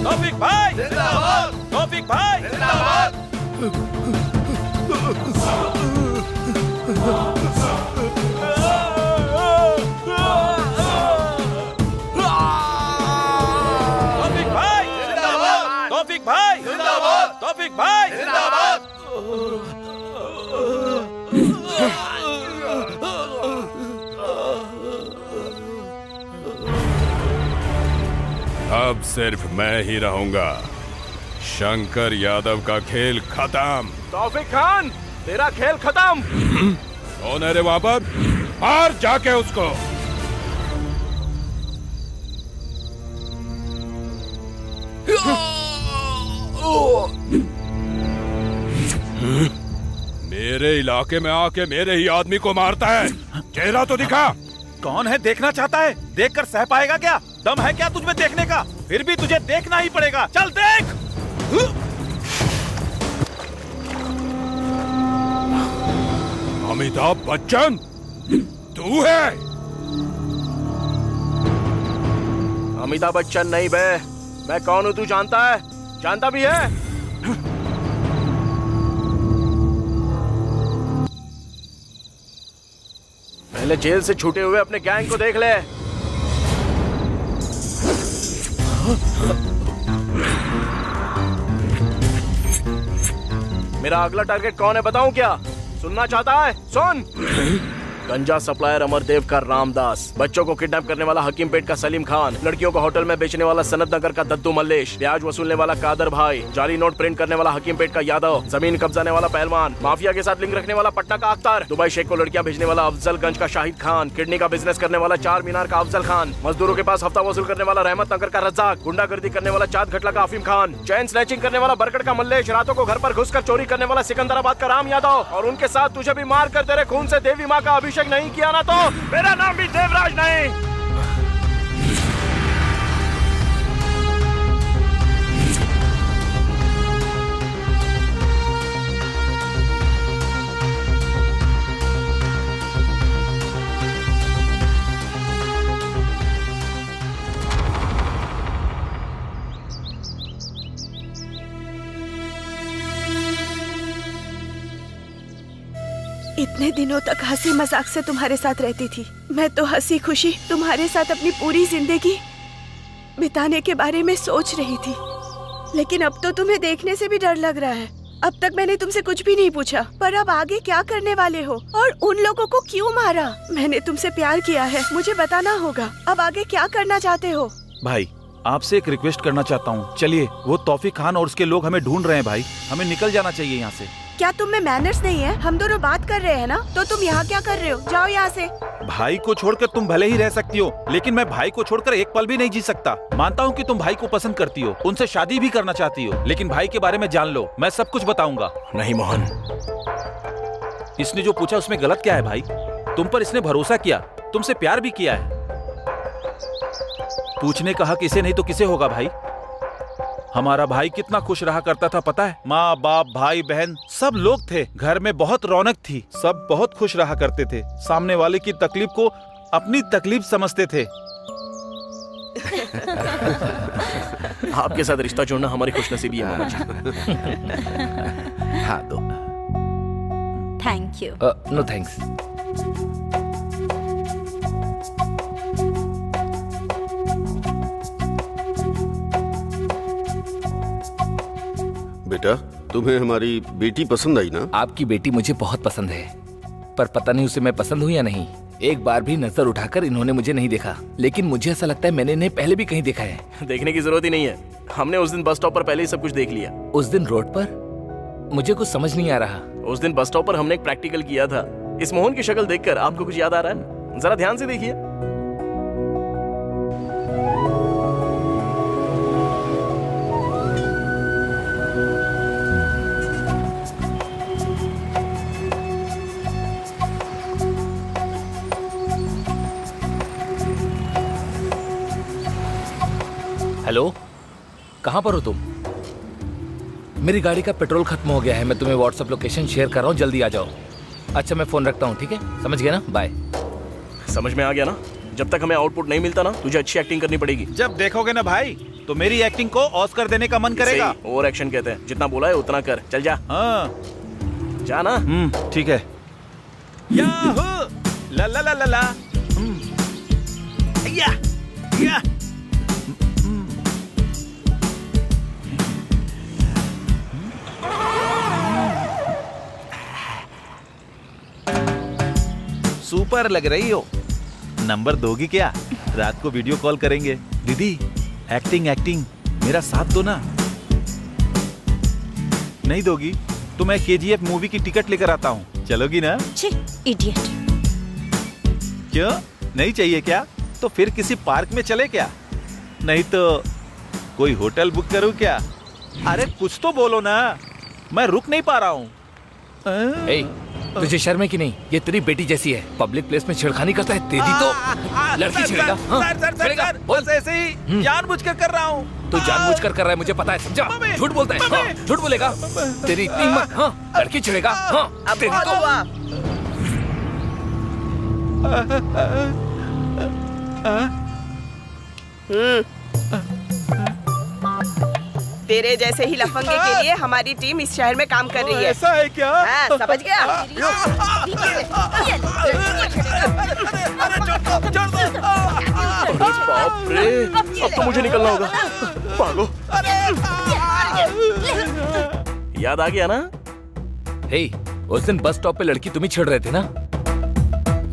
तौफिक भाई जिंदाबाद, तौफिक भाई जिंदाबाद। तौफिक भाई जिंदाबाद, तौफिक भाई जिंदाबाद। अब सिर्फ मैं ही रहूंगा। शंकर यादव का खेल खत्म। तौफिक खान, तेरा खेल खत्म। कौन है रे वहां पर? मार जाके उसको। मेरे इलाके में आके मेरे ही आदमी को मारता है। चेहरा तो दिखा। कौन है देखना चाहता है? देखकर सह पाएगा क्या? दम है क्या तुझमें देखने का? फिर भी तुझे देखना ही पड़ेगा। चल देख। अमिताभ बच्चन, तू है? अमिताभ बच्चन नहीं बे, मैं कौन हूँ तू जानता है? जानता भी है? पहले जेल से छूटे हुए अपने गैंग को देख ले। मेरा अगला टारगेट कौन है बताऊं क्या? सुनना चाहता है? सुन। गंजा सप्लायर अमरदेव का रामदास, बच्चों को किडनैप करने वाला हकीमपेट का सलीम खान, लड़कियों को होटल में बेचने वाला सनत नगर का दद्दू मल्लेश, ब्याज वसूलने वाला कादर भाई, जाली नोट प्रिंट करने वाला हकीमपेट का यादव, जमीन कब्जाने वाला पहलवान, माफिया के साथ लिंक रखने वाला पटना का अख्तर, दुबई शेख को लड़कियां भेजने वाला अफजलगंज का शाहिद खान, किडनी का बिजनेस करने वाला चार मीनार का अफजल खान, मजदूरों के पास हफ्ता वसूल करने वाला रहमत नगर का रज्जाक, गुंडागर्दी करने वाला चाँद घटला का अफीम खान, चैन स्नैचिंग करने वाला बरकट का मल्लेश, रातों को घर पर घुसकर चोरी करने वाला सिकंदराबाद का राम यादव, और उनके साथ तुझे भी मार कर तेरे खून से देवी माँ का अभिषेक नहीं किया ना तो मेरा नाम भी देवराज नहीं। इतने दिनों तक हंसी मजाक से तुम्हारे साथ रहती थी। मैं तो हंसी खुशी तुम्हारे साथ अपनी पूरी जिंदगी बिताने के बारे में सोच रही थी, लेकिन अब तो तुम्हें देखने से भी डर लग रहा है। अब तक मैंने तुमसे कुछ भी नहीं पूछा, पर अब आगे क्या करने वाले हो और उन लोगों को क्यों मारा? मैंने तुमसे प्यार किया है, मुझे बताना होगा। अब आगे क्या करना चाहते हो? भाई, आपसे एक रिक्वेस्ट करना चाहता हूँ। चलिए, वो तौफिक खान और उसके लोग हमें ढूंढ रहे हैं भाई। हमें निकल जाना चाहिए यहाँ से। क्या तुम में मैनर्स नहीं है? हम दोनों बात कर रहे हैं ना, तो तुम यहाँ क्या कर रहे हो? जाओ यहाँ से। भाई को छोड़कर तुम भले ही रह सकती हो, लेकिन मैं भाई को छोड़कर एक पल भी नहीं जी सकता। मानता हूँ कि तुम भाई को पसंद करती हो, उनसे शादी भी करना चाहती हो, लेकिन भाई के बारे में जान लो, मैं सब कुछ बताऊंगा। नहीं मोहन, इसने जो पूछा उसमें गलत क्या है भाई? तुम पर इसने भरोसा किया, तुमसे प्यार भी किया है। पूछने का हक इसे नहीं तो किसे होगा भाई? हमारा भाई कितना खुश रहा करता था पता है? माँ बाप भाई बहन सब लोग थे, घर में बहुत रौनक थी, सब बहुत खुश रहा करते थे, सामने वाले की तकलीफ को अपनी तकलीफ समझते थे। आपके साथ रिश्ता जोड़ना हमारी खुशनसीबी है मामा जी। हाँ दो। Thank you. No thanks. बेटा, तुम्हें हमारी बेटी पसंद आई ना? आपकी बेटी मुझे बहुत पसंद है, पर पता नहीं उसे मैं पसंद हूँ या नहीं। एक बार भी नजर उठाकर इन्होंने मुझे नहीं देखा, लेकिन मुझे ऐसा लगता है मैंने इन्हें पहले भी कहीं देखा है। देखने की जरूरत ही नहीं है, हमने उस दिन बस स्टॉप पर पहले ही सब कुछ देख लिया। उस दिन रोड पर? मुझे कुछ समझ नहीं आ रहा। उस दिन बस स्टॉप पर हमने एक प्रैक्टिकल किया था। इस मोहन की शक्ल देखकर आपको कुछ याद आ रहा है? जरा ध्यान से देखिए। हेलो, कहाँ पर हो तुम? मेरी गाड़ी का पेट्रोल खत्म हो गया है, मैं तुम्हें व्हाट्सएप लोकेशन शेयर कर रहा हूँ, जल्दी आ जाओ। अच्छा मैं फोन रखता हूँ, ठीक है? समझ गया ना? बाय। समझ में आ गया ना? जब तक हमें आउटपुट नहीं मिलता ना, तुझे अच्छी एक्टिंग करनी पड़ेगी। जब देखोगे ना भाई, तो मेरी एक्टिंग को ऑस्कर देने का मन करेगा। ओवर एक्शन कहते हैं, जितना बोला है उतना कर। चल जा। हाँ जा ना। ठीक है। याहू! ला ला ला ला ला। या या। सुपर लग रही हो। नंबर दोगी क्या? रात को वीडियो कॉल करेंगे। दीदी एक्टिंग मेरा साथ दो ना। नहीं दोगी तो मैं KGF मूवी की टिकट लेकर आता हूँ, चलोगी ना? छी, इडियट। क्यों नहीं चाहिए क्या? तो फिर किसी पार्क में चले क्या? नहीं तो कोई होटल बुक करूँ क्या? अरे कुछ तो बोलो ना, मैं रुक नहीं पा रहा हूँ। तुझे शर्म है कि नहीं? ये तेरी बेटी जैसी है, पब्लिक प्लेस में छेड़खानी करता है। तेरी तो लड़की छेड़ेगा। सर, बस ऐसे ही जानबूझकर कर रहा हूँ। तू जानबूझकर कर रहा है, मुझे पता है, समझा? झूठ बोलता है। हाँ, झूठ बोलेगा। तेरी इतनी हिम्मत? हाँ, लड़की छेड़ेगा। हाँ, तेरी तो तेरे जैसे ही लफंगे के लिए हमारी टीम इस शहर में काम कर रही है। ऐसा है क्या? हाँ, समझ गया? बाप रे, अब तो मुझे निकलना होगा। भागो। याद आ गया ना? हे, उस दिन बस स्टॉप पे लड़की तुम ही छेड़ रहे थे ना?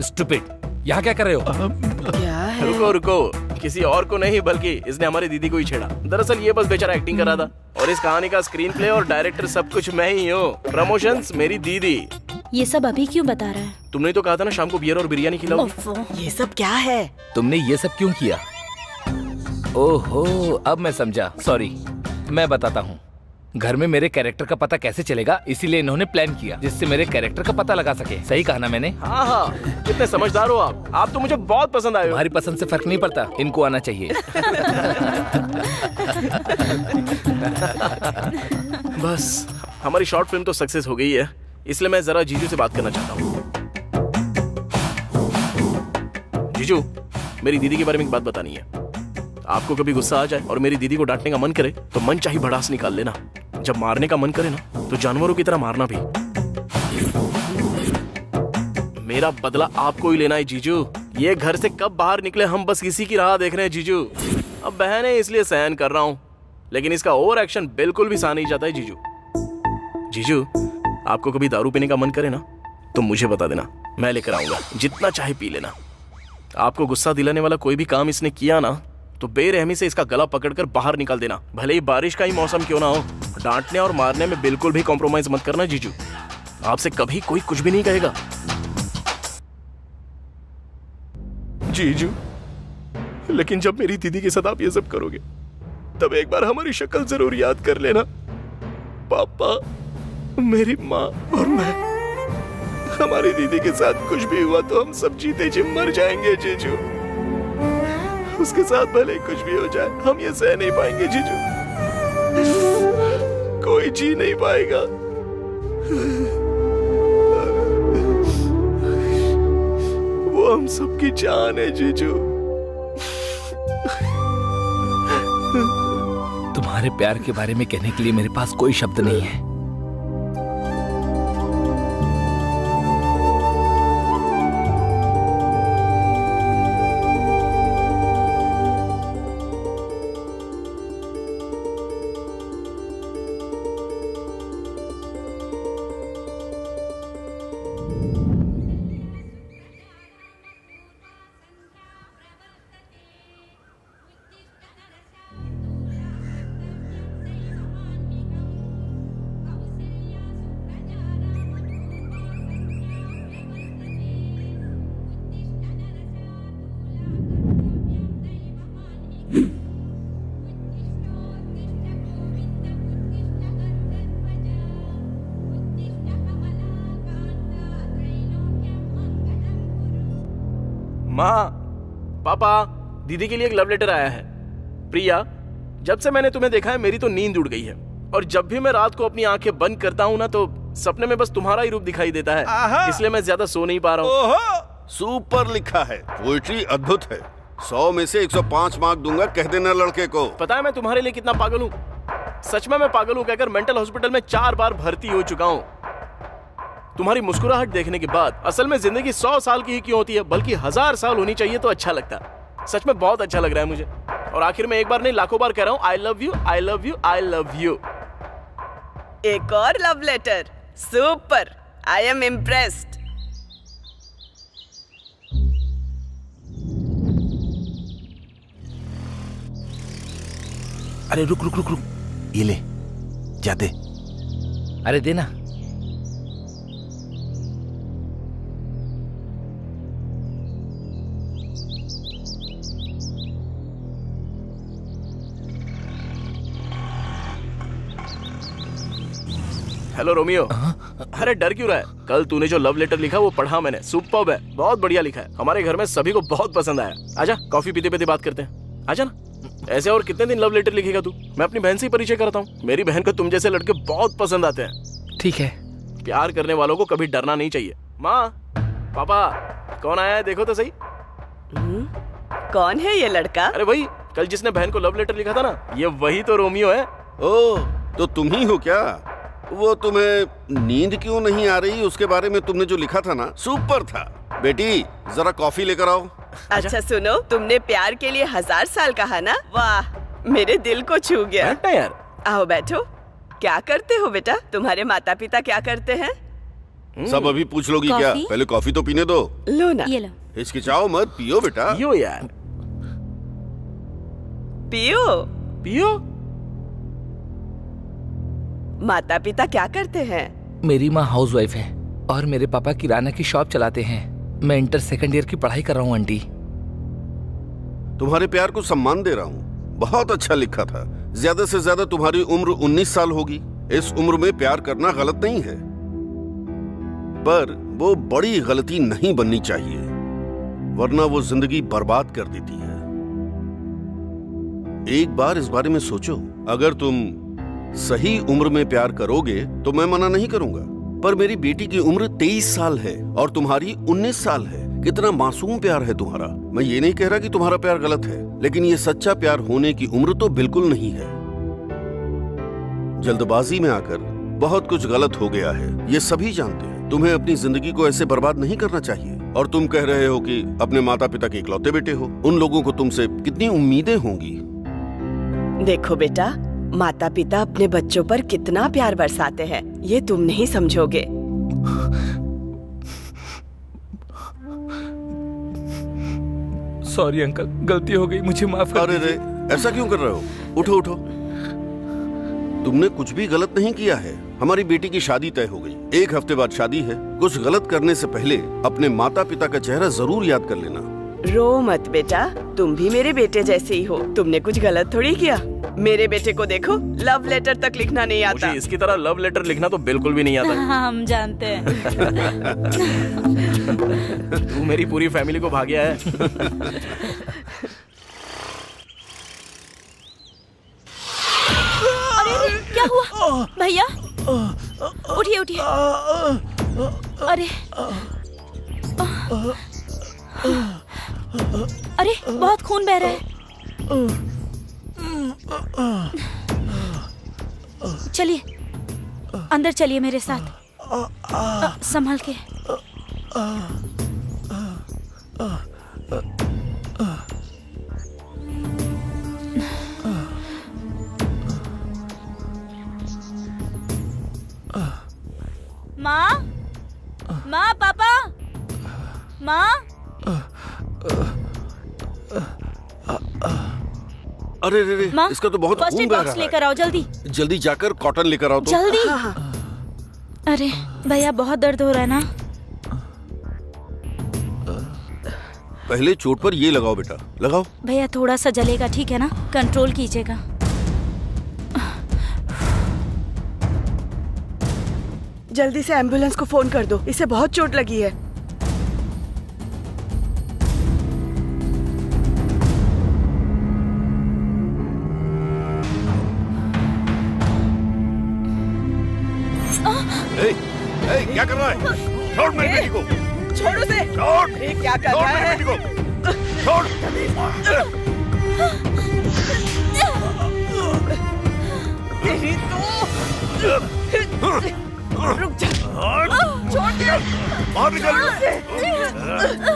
स्टूपिड, यहाँ क्या कर रहे हो? क्या है? रुको रुको, किसी और को नहीं बल्कि इसने हमारी दीदी को ही छेड़ा। दरअसल ये बस बेचारा एक्टिंग कर रहा था, और इस कहानी का स्क्रीन प्ले और डायरेक्टर सब कुछ मैं ही हूँ। प्रमोशंस मेरी दीदी। ये सब अभी क्यों बता रहा है? तुमने तो कहा था ना शाम को बियर और बिरयानी खिलाओ। ये सब क्या है? तुमने ये सब क्यों किया? ओहो, अब मैं समझा। सॉरी, मैं बताता हूँ। घर में मेरे कैरेक्टर का पता कैसे चलेगा, इसीलिए इन्होंने प्लान किया जिससे मेरे कैरेक्टर का पता लगा सके। सही कहा ना मैंने? हाँ हाँ, कितने समझदार हो आप। आप तो मुझे बहुत पसंद आए हो। तुम्हारी पसंद से फर्क नहीं पड़ता, इनको आना चाहिए। बस हमारी शॉर्ट फिल्म तो सक्सेस हो गई है, इसलिए मैं जरा जीजू से बात करना चाहता हूँ। जीजू, मेरी दीदी के बारे में एक बात बतानी है। आपको कभी गुस्सा आ जाए और मेरी दीदी को डांटने का मन करे तो मन चाहे भड़ास निकाल लेना। जब मारने का मन करे ना तो जानवरों की तरह मारना भी। मेरा बदला आपको ही लेना है जीजू। ये घर से कब बाहर निकले हम बस इसी की राह देख रहे हैं जीजू। अब बहन है इसलिए सहन कर रहा हूँ, लेकिन इसका ओवर एक्शन बिल्कुल भी सहा नहीं जाता है जीजू। जीजू, आपको कभी दारू पीने का मन करे ना तो मुझे बता देना, मैं लेकर आऊंगा, जितना चाहे पी लेना। आपको गुस्सा दिलाने वाला कोई भी काम इसने किया ना तो बेरहमी से इसका गला पकड़कर बाहर निकाल देना, भले ही बारिश का ही मौसम क्यों ना हो। डांटने और मारने में बिल्कुल भी कॉम्प्रोमाइज मत करना जीजू, आपसे कभी कोई कुछ भी नहीं कहेगा। जीजू, लेकिन जब मेरी दीदी के साथ आप ये सब करोगे तब एक बार हमारी शक्ल जरूर याद कर लेना। पापा, मेरी माँ और मैं, हमारी दीदी के साथ कुछ भी हुआ तो हम सब जीते जी मर जाएंगे जीजू। उसके साथ भले कुछ भी हो जाए हम ये सह नहीं पाएंगे जीजू, कोई जी नहीं पाएगा। वो हम सबकी जान है जीजू। तुम्हारे प्यार के बारे में कहने के लिए मेरे पास कोई शब्द नहीं है। माँ, पापा, दीदी के लिए एक लव लेटर आया है। प्रिया, जब से मैंने तुम्हें देखा है मेरी तो नींद उड़ गई है, और जब भी मैं रात को अपनी आंखें बंद करता हूँ ना तो सपने में बस तुम्हारा ही रूप दिखाई देता है, इसलिए मैं ज्यादा सो नहीं पा रहा हूँ। सुपर लिखा है, पोइट्री अद्भुत है। 100 में से 105 मार्क दूंगा, कह देना लड़के को। पता है मैं तुम्हारे लिए कितना पागल हूँ? सच में मैं पागल हूँ कहकर मेंटल हॉस्पिटल में 4 बार भर्ती हो चुका हूँ। तुम्हारी मुस्कुराहट देखने के बाद असल में जिंदगी 100 साल की ही क्यों होती है, बल्कि 1000 साल होनी चाहिए तो अच्छा लगता। सच में बहुत अच्छा लग रहा है मुझे, और आखिर में एक बार नहीं लाखों बार कह रहा हूँ I love you, I love you, I love you. एक और love letter, super, I am impressed. अरे रुक रुक रुक रुक, ये ले, जा दे। अरे देना। Hello Romeo. अरे डर क्यों रहा है? कल तूने जो लव लेटर लिखा वो पढ़ा मैंने, सुपर्ब है, बहुत बढ़िया लिखा है, हमारे घर में सभी को बहुत पसंद आया। आजा कॉफी पीते पीते बात करते हैं, आजा ना। ऐसे और कितने दिन लव लेटर लिखेगा तू? मैं अपनी बहन से ही परिचय करता हूँ, मेरी बहन को तुम जैसे लड़के बहुत पसंद आते हैं। ठीक है। प्यार करने वालों को कभी डरना नहीं चाहिए। माँ, पापा, कौन आया है देखो तो सही। कौन है ये लड़का? अरे वही कल जिसने बहन को लव लेटर लिखा था ना, ये वही तो रोमियो है। ओ, तो तुम ही हो क्या? वो तुम्हें नींद क्यों नहीं आ रही उसके बारे में तुमने जो लिखा था ना, सुपर था। बेटी जरा कॉफी लेकर आओ। अच्छा सुनो, तुमने प्यार के लिए 1000 साल कहा ना, वाह, मेरे दिल को छू गया। यार आओ बैठो। क्या करते हो बेटा? तुम्हारे माता पिता क्या करते हैं? सब अभी पूछ लोगी क्या? पहले कॉफी तो पीने दो। लो ना। ये लो। हिचकिचाओ मत, पियो बेटा। पियो यार, पियो। पियो। माता पिता क्या करते हैं? मेरी माँ हाउसवाइफ है और मेरे पापा किराना की शॉप चलाते हैं। मैं इंटर सेकंड ईयर की पढ़ाई कर रहा हूँ आंटी। तुम्हारे प्यार को सम्मान दे रहा हूँ, बहुत अच्छा लिखा था। ज्यादा से ज्यादा तुम्हारी उम्र 19 साल होगी। इस उम्र में प्यार करना गलत नहीं है, पर वो बड़ी गलती नहीं बननी चाहिए, वरना वो जिंदगी बर्बाद कर देती है। एक बार इस बारे में सोचो, अगर तुम सही उम्र में प्यार करोगे तो मैं मना नहीं करूंगा, पर मेरी बेटी की उम्र 23 साल है और तुम्हारी 19 साल है। कितना मासूम प्यार है तुम्हारा। मैं ये नहीं कह रहा कि तुम्हारा प्यार गलत है, लेकिन ये सच्चा प्यार होने की उम्र तो बिल्कुल नहीं है। जल्दबाजी में आकर बहुत कुछ गलत हो गया है, ये सभी जानते हैं। तुम्हें अपनी जिंदगी को ऐसे बर्बाद नहीं करना चाहिए। और तुम कह रहे हो कि अपने माता पिता के इकलौते बेटे हो, उन लोगों को तुमसे कितनी उम्मीदें होंगी। देखो बेटा, माता पिता अपने बच्चों पर कितना प्यार बरसाते हैं, ये तुम नहीं समझोगे। सॉरी अंकल, गलती हो गई, मुझे माफ कर अरे दीजिए। रे, ऐसा क्यों कर रहे हो? उठो उठो। तुमने कुछ भी गलत नहीं किया है। हमारी बेटी की शादी तय हो गई। 1 हफ्ते बाद शादी है। कुछ गलत करने से पहले अपने माता पिता का चेहरा जरूर याद कर लेना। रो मत बेटा, तुम भी मेरे बेटे जैसे ही हो। तुमने कुछ गलत थोड़ी किया। मेरे बेटे को देखो, लव लेटर तक लिखना नहीं आता। मुझे इसकी तरह लव लेटर लिखना तो बिल्कुल भी नहीं आता। हाँ, हम जानते हैं। तू मेरी पूरी फैमिली को भाग गया है। अरे क्या हुआ भैया? उठिए उठिए। अरे अरे बहुत खून बह रहा है। चलिए अंदर चलिए मेरे साथ। संभाल के। माँ, माँ, पापा, माँ। अरे रे रे, माँ, इसका तो बहुत फर्स्ट खून एड बह बॉक्स रहा लेकर आओ जल्दी। है। जल्दी जाकर कॉटन लेकर आओ तो। जल्दी। अरे भैया बहुत दर्द हो रहा है ना? पहले चोट पर ये लगाओ बेटा, लगाओ। भैया थोड़ा सा जलेगा, ठीक है ना? कंट्रोल कीजिएगा। जल्दी से एम्बुलेंस को फोन कर दो, इसे बहुत चोट लगी है। क्या कर रहा है? छोड़ मेरी बेटी को। छोड़ उसे। छोड़। अरे क्या कर छोड़ रहा मेरी है? बेटी को। छोड़। तेरी तो रुक जा। छोड़ दे। बाहर निकल।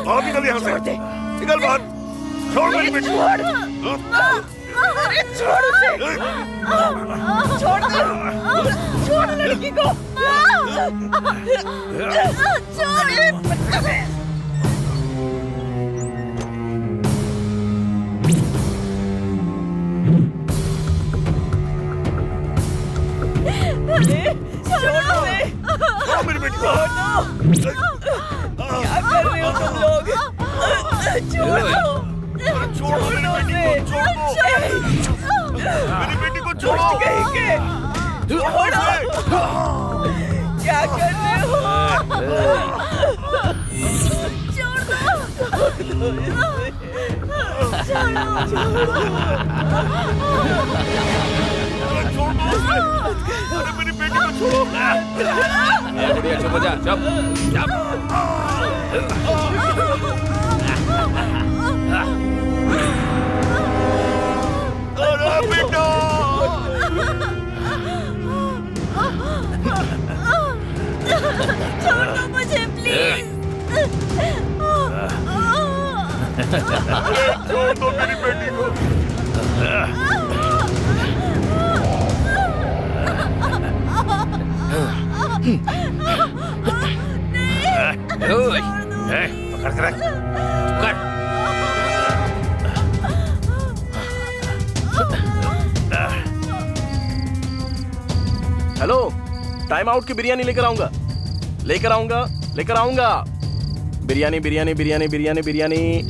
बाहर निकल यहाँ से। निकल बाहर। छोड़ मेरी बेटी को। अरे छोड़ उसे। छोड़ दे। छोड़ लड़की को। छोड़ो मेरी बेटी को। क्या कर रहे हो तुम लोग? छोड़ो। छोड़ो मेरी बेटी को। छोड़ो। कहीं के। छोड़ो। क्या कर रहे हो? अरे मेरी बेटी को छोड़ो। बुढ़िया चुप हो जा, चुप। अरे बेटा। छोड़ दो मुझे प्लीज। छोड़ दो मेरी बेटी को। पकड़ कर रख। पकड़। हेलो, टाइम आउट की बिरयानी लेकर आऊंगा। लेकर आऊंगा, लेकर आऊंगा। बिरयानी बिरयानी बिरयानी बिरयानी बिरयानी।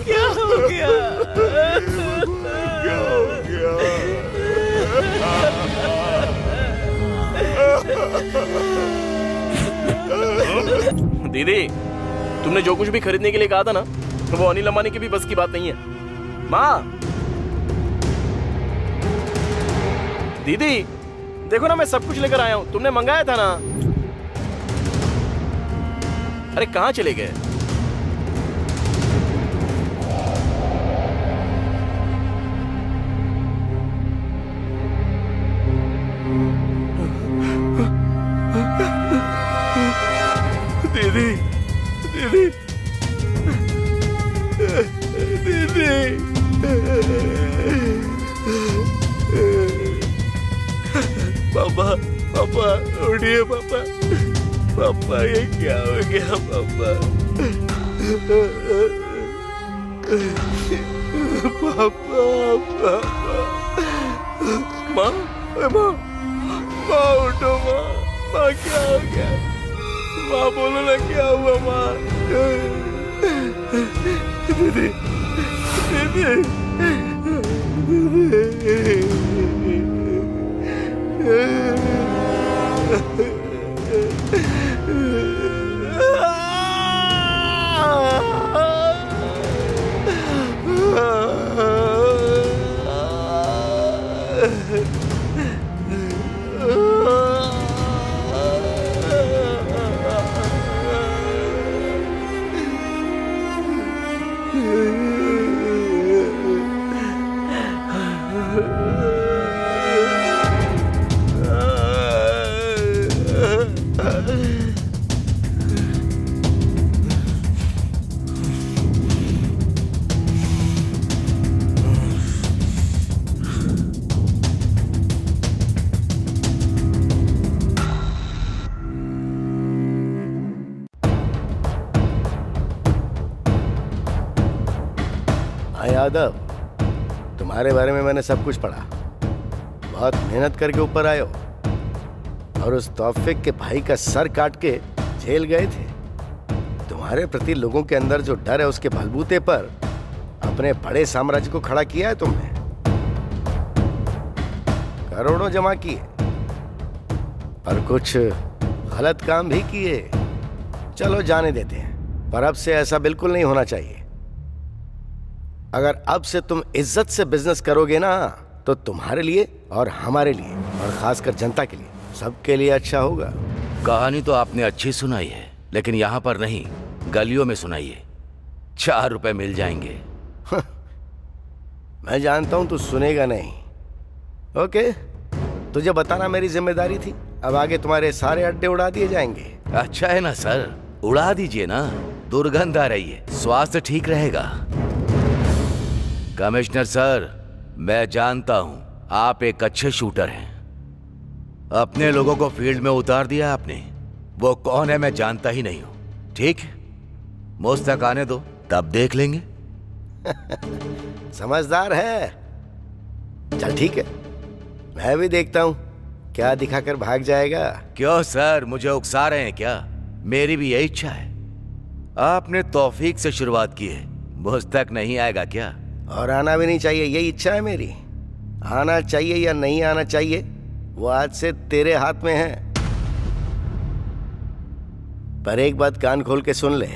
क्या हो गया? क्या हो गया? दीदी, तुमने जो कुछ भी खरीदने के लिए कहा था ना, तो वो अनिल अंबानी की भी बस की बात नहीं है। माँ, दीदी देखो ना, मैं सब कुछ लेकर आया हूँ। तुमने मंगाया था ना। अरे कहाँ चले गए? दीदी दीदी दीदी पापा पापा उठिए पापा पापा ये क्या हो गया पापा पापा पापा माँ माँ माँ उठो माँ माँ क्या हो गया माँ बोलो ना क्या हुआ माँ दीदी दीदी यादव, तुम्हारे बारे में मैंने सब कुछ पढ़ा। बहुत मेहनत करके ऊपर आए हो और उस तौफीक के भाई का सर काट के जेल गए थे। तुम्हारे प्रति लोगों के अंदर जो डर है उसके बलबूते पर अपने बड़े साम्राज्य को खड़ा किया है तुमने। करोड़ों जमा किए पर कुछ गलत काम भी किए। चलो जाने देते हैं, पर अब से ऐसा बिल्कुल नहीं होना चाहिए। अगर अब से तुम इज्जत से बिजनेस करोगे ना तो तुम्हारे लिए और हमारे लिए और खासकर जनता के लिए, सबके लिए अच्छा होगा। कहानी तो आपने अच्छी सुनाई है, लेकिन यहाँ पर नहीं, गलियों में सुनाइए। 4 रुपए मिल जाएंगे। मैं जानता हूं तू सुनेगा नहीं। ओके, तुझे बताना मेरी जिम्मेदारी थी। अब आगे तुम्हारे सारे अड्डे उड़ा दिए जाएंगे। अच्छा है ना सर, उड़ा दीजिए ना, दुर्गंध आ रही है, स्वास्थ्य ठीक रहेगा। कमिश्नर सर, मैं जानता हूं आप एक अच्छे शूटर हैं। अपने लोगों को फील्ड में उतार दिया आपने। वो कौन है मैं जानता ही नहीं हूं। ठीक, मुझ तक आने दो, तब देख लेंगे। समझदार है। चल ठीक है, मैं भी देखता हूं क्या दिखाकर भाग जाएगा। क्यों सर, मुझे उकसा रहे हैं क्या? मेरी भी यही इच्छा है। आपने तौफीक से शुरुआत की है, मुझ तक नहीं आएगा क्या? और आना भी नहीं चाहिए, यही इच्छा है मेरी। आना चाहिए या नहीं आना चाहिए वो आज से तेरे हाथ में है। पर एक बात कान खोल के सुन ले,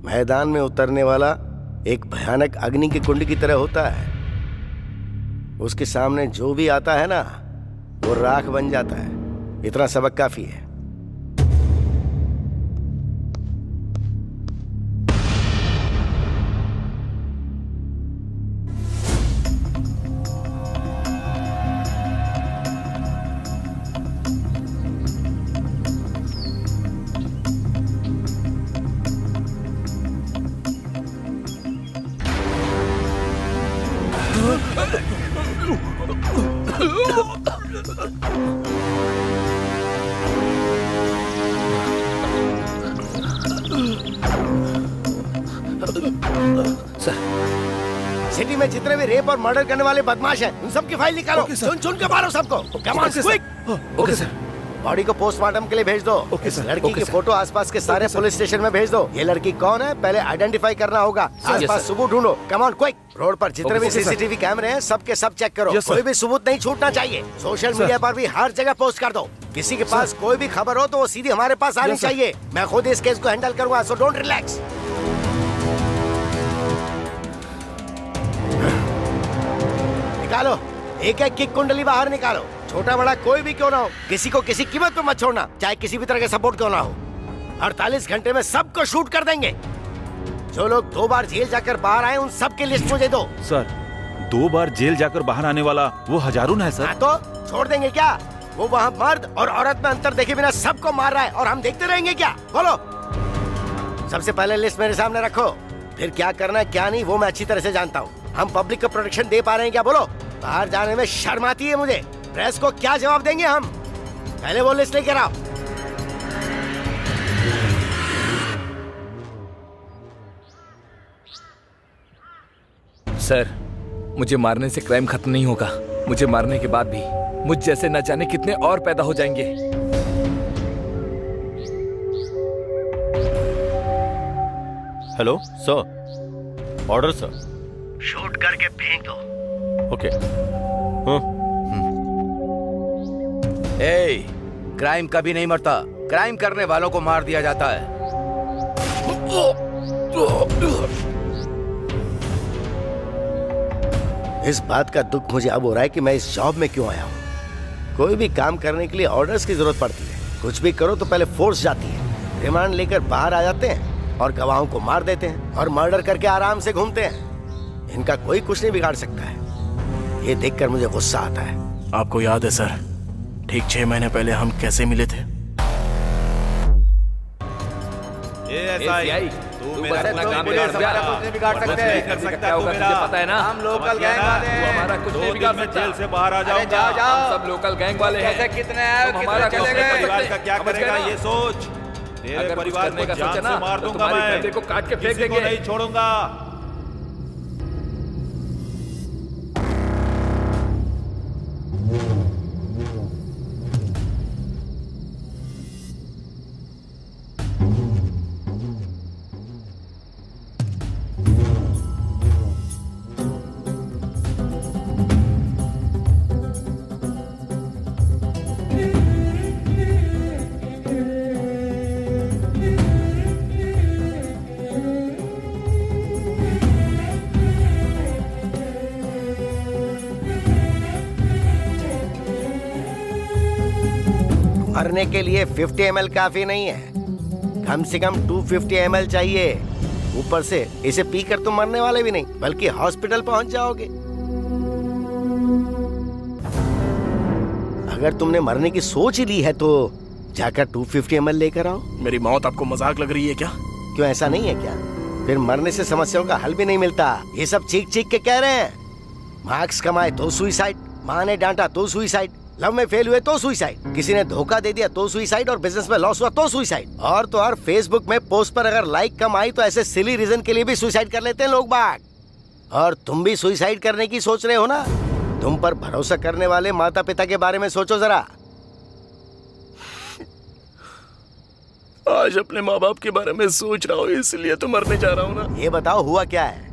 मैदान में उतरने वाला एक भयानक अग्नि के कुंड की तरह होता है। उसके सामने जो भी आता है ना वो राख बन जाता है। इतना सबक काफी है। सिटी में जितने भी रेप और मर्डर करने वाले बदमाश हैं, उन सबकी फाइल निकालो। चुन चुन के मारो सबको। Come on quick. Okay sir. Body को पोस्टमार्टम के लिए भेज दो। इस लड़की की फोटो आसपास के सारे पुलिस स्टेशन में भेज दो। ये लड़की कौन है पहले आइडेंटिफाई करना होगा। आसपास सबूत ढूंढो। Come on quick. रोड पर जितने भी सीसीटीवी कैमरे हैं सबके सब चेक करो। कोई भी सबूत नहीं छूटना चाहिए। सोशल मीडिया पर भी हर जगह पोस्ट कर दो। किसी के पास कोई भी खबर हो तो वो सीधी हमारे पास आनी चाहिए। मैं खुद इस केस को हैंडल करूंगा, सो डोंट रिलैक्स। निकालो, एक एक की कुंडली बाहर निकालो। छोटा बड़ा कोई भी क्यों ना हो, किसी को किसी कीमत पे मत छोड़ना, चाहे किसी भी तरह का सपोर्ट क्यों ना हो। 48 घंटे में सबको शूट कर देंगे। जो लोग 2 बार जेल जाकर बाहर आए उन सब की लिस्ट मुझे दो। सर, 2 बार जेल जाकर बाहर आने वाला वो हजारून है सर। तो छोड़ देंगे क्या? वो वहाँ मर्द और औरत में अंतर देखे बिना सबको मार रहा है और हम देखते रहेंगे क्या? बोलो। सबसे पहले लिस्ट मेरे सामने रखो, फिर क्या करना है क्या नहीं वो मैं अच्छी तरह से जानता हूँ। हम पब्लिक को प्रोटेक्शन दे पा रहे हैं क्या बोलो? बाहर जाने में शर्म आती है मुझे। प्रेस को क्या जवाब देंगे हम? पहले वो लिस्ट लेकर आओ। सर, मुझे मारने से क्राइम खत्म नहीं होगा। मुझे मारने के बाद भी मुझ जैसे न जाने कितने और पैदा हो जाएंगे। Hello sir, order sir. Shoot करके फेंक दो। ओके। ए, क्राइम कभी नहीं मरता, क्राइम करने वालों को मार दिया जाता है। इस बात का दुख मुझे अब हो रहा है कि मैं इस जॉब में क्यों आया हूँ। कोई भी काम करने के लिए ऑर्डर्स की जरूरत पड़ती है। कुछ भी करो तो पहले फोर्स जाती है, रिमांड लेकर बाहर आ जाते हैं और गवाहों को मार देते हैं और मर्डर करके आराम से घूमते हैं। इनका कोई कुछ नहीं बिगाड़ सकता है। ये देखकर मुझे गुस्सा आता है। आपको याद है सर, ठीक 6 महीने पहले हम कैसे मिले थे? तू मेरा अपना काम बिगाड़ सकता है। कर सकता है, तुझे पता है ना, हम लोकल गैंग वाले हैं। हमारा कुछ नहीं बिगाड़ सकता। जेल से बाहर आ जाओ, जाओ। सब लोकल गैंग वाले हैं। कितने आए, कितने चले गए? परिवार का क्या करेगा ये सोच। तेरे परिवार को जान से मार दूंगा मैं, को काट के फेंक देंगे, नहीं छोड़ूंगा। मरने के लिए 50 ml काफी नहीं है, कम से कम 250 ml चाहिए। ऊपर से इसे पीकर तुम मरने वाले भी नहीं बल्कि हॉस्पिटल पहुंच जाओगे। अगर तुमने मरने की सोच ही ली है तो जाकर 250 ml लेकर आओ। मेरी मौत आपको मजाक लग रही है क्या? क्यों, ऐसा नहीं है क्या? फिर मरने से समस्याओं का हल भी नहीं मिलता। ये सब चीख चीख के कह रहे हैं। मार्क्स कमाए तो सुइसाइड, माँ ने डांटा तो सुइसाइड, लव में फेल हुए तो सुइसाइड, किसी ने धोखा दे दिया तो सुइसाइड और बिजनेस में लॉस हुआ तो सुइसाइड। और तो और फेसबुक में पोस्ट पर अगर लाइक कम आई तो ऐसे सिली रीजन के लिए भी सुइसाइड कर लेते हैं लोग बाग। और तुम भी सुइसाइड करने की सोच रहे हो ना? तुम पर भरोसा करने वाले माता पिता के बारे में सोचो जरा। आज अपने माँ बाप के बारे में सोच रहा हूँ, इसलिए तो मरने जा रहा हूँ ना। ये बताओ हुआ क्या है?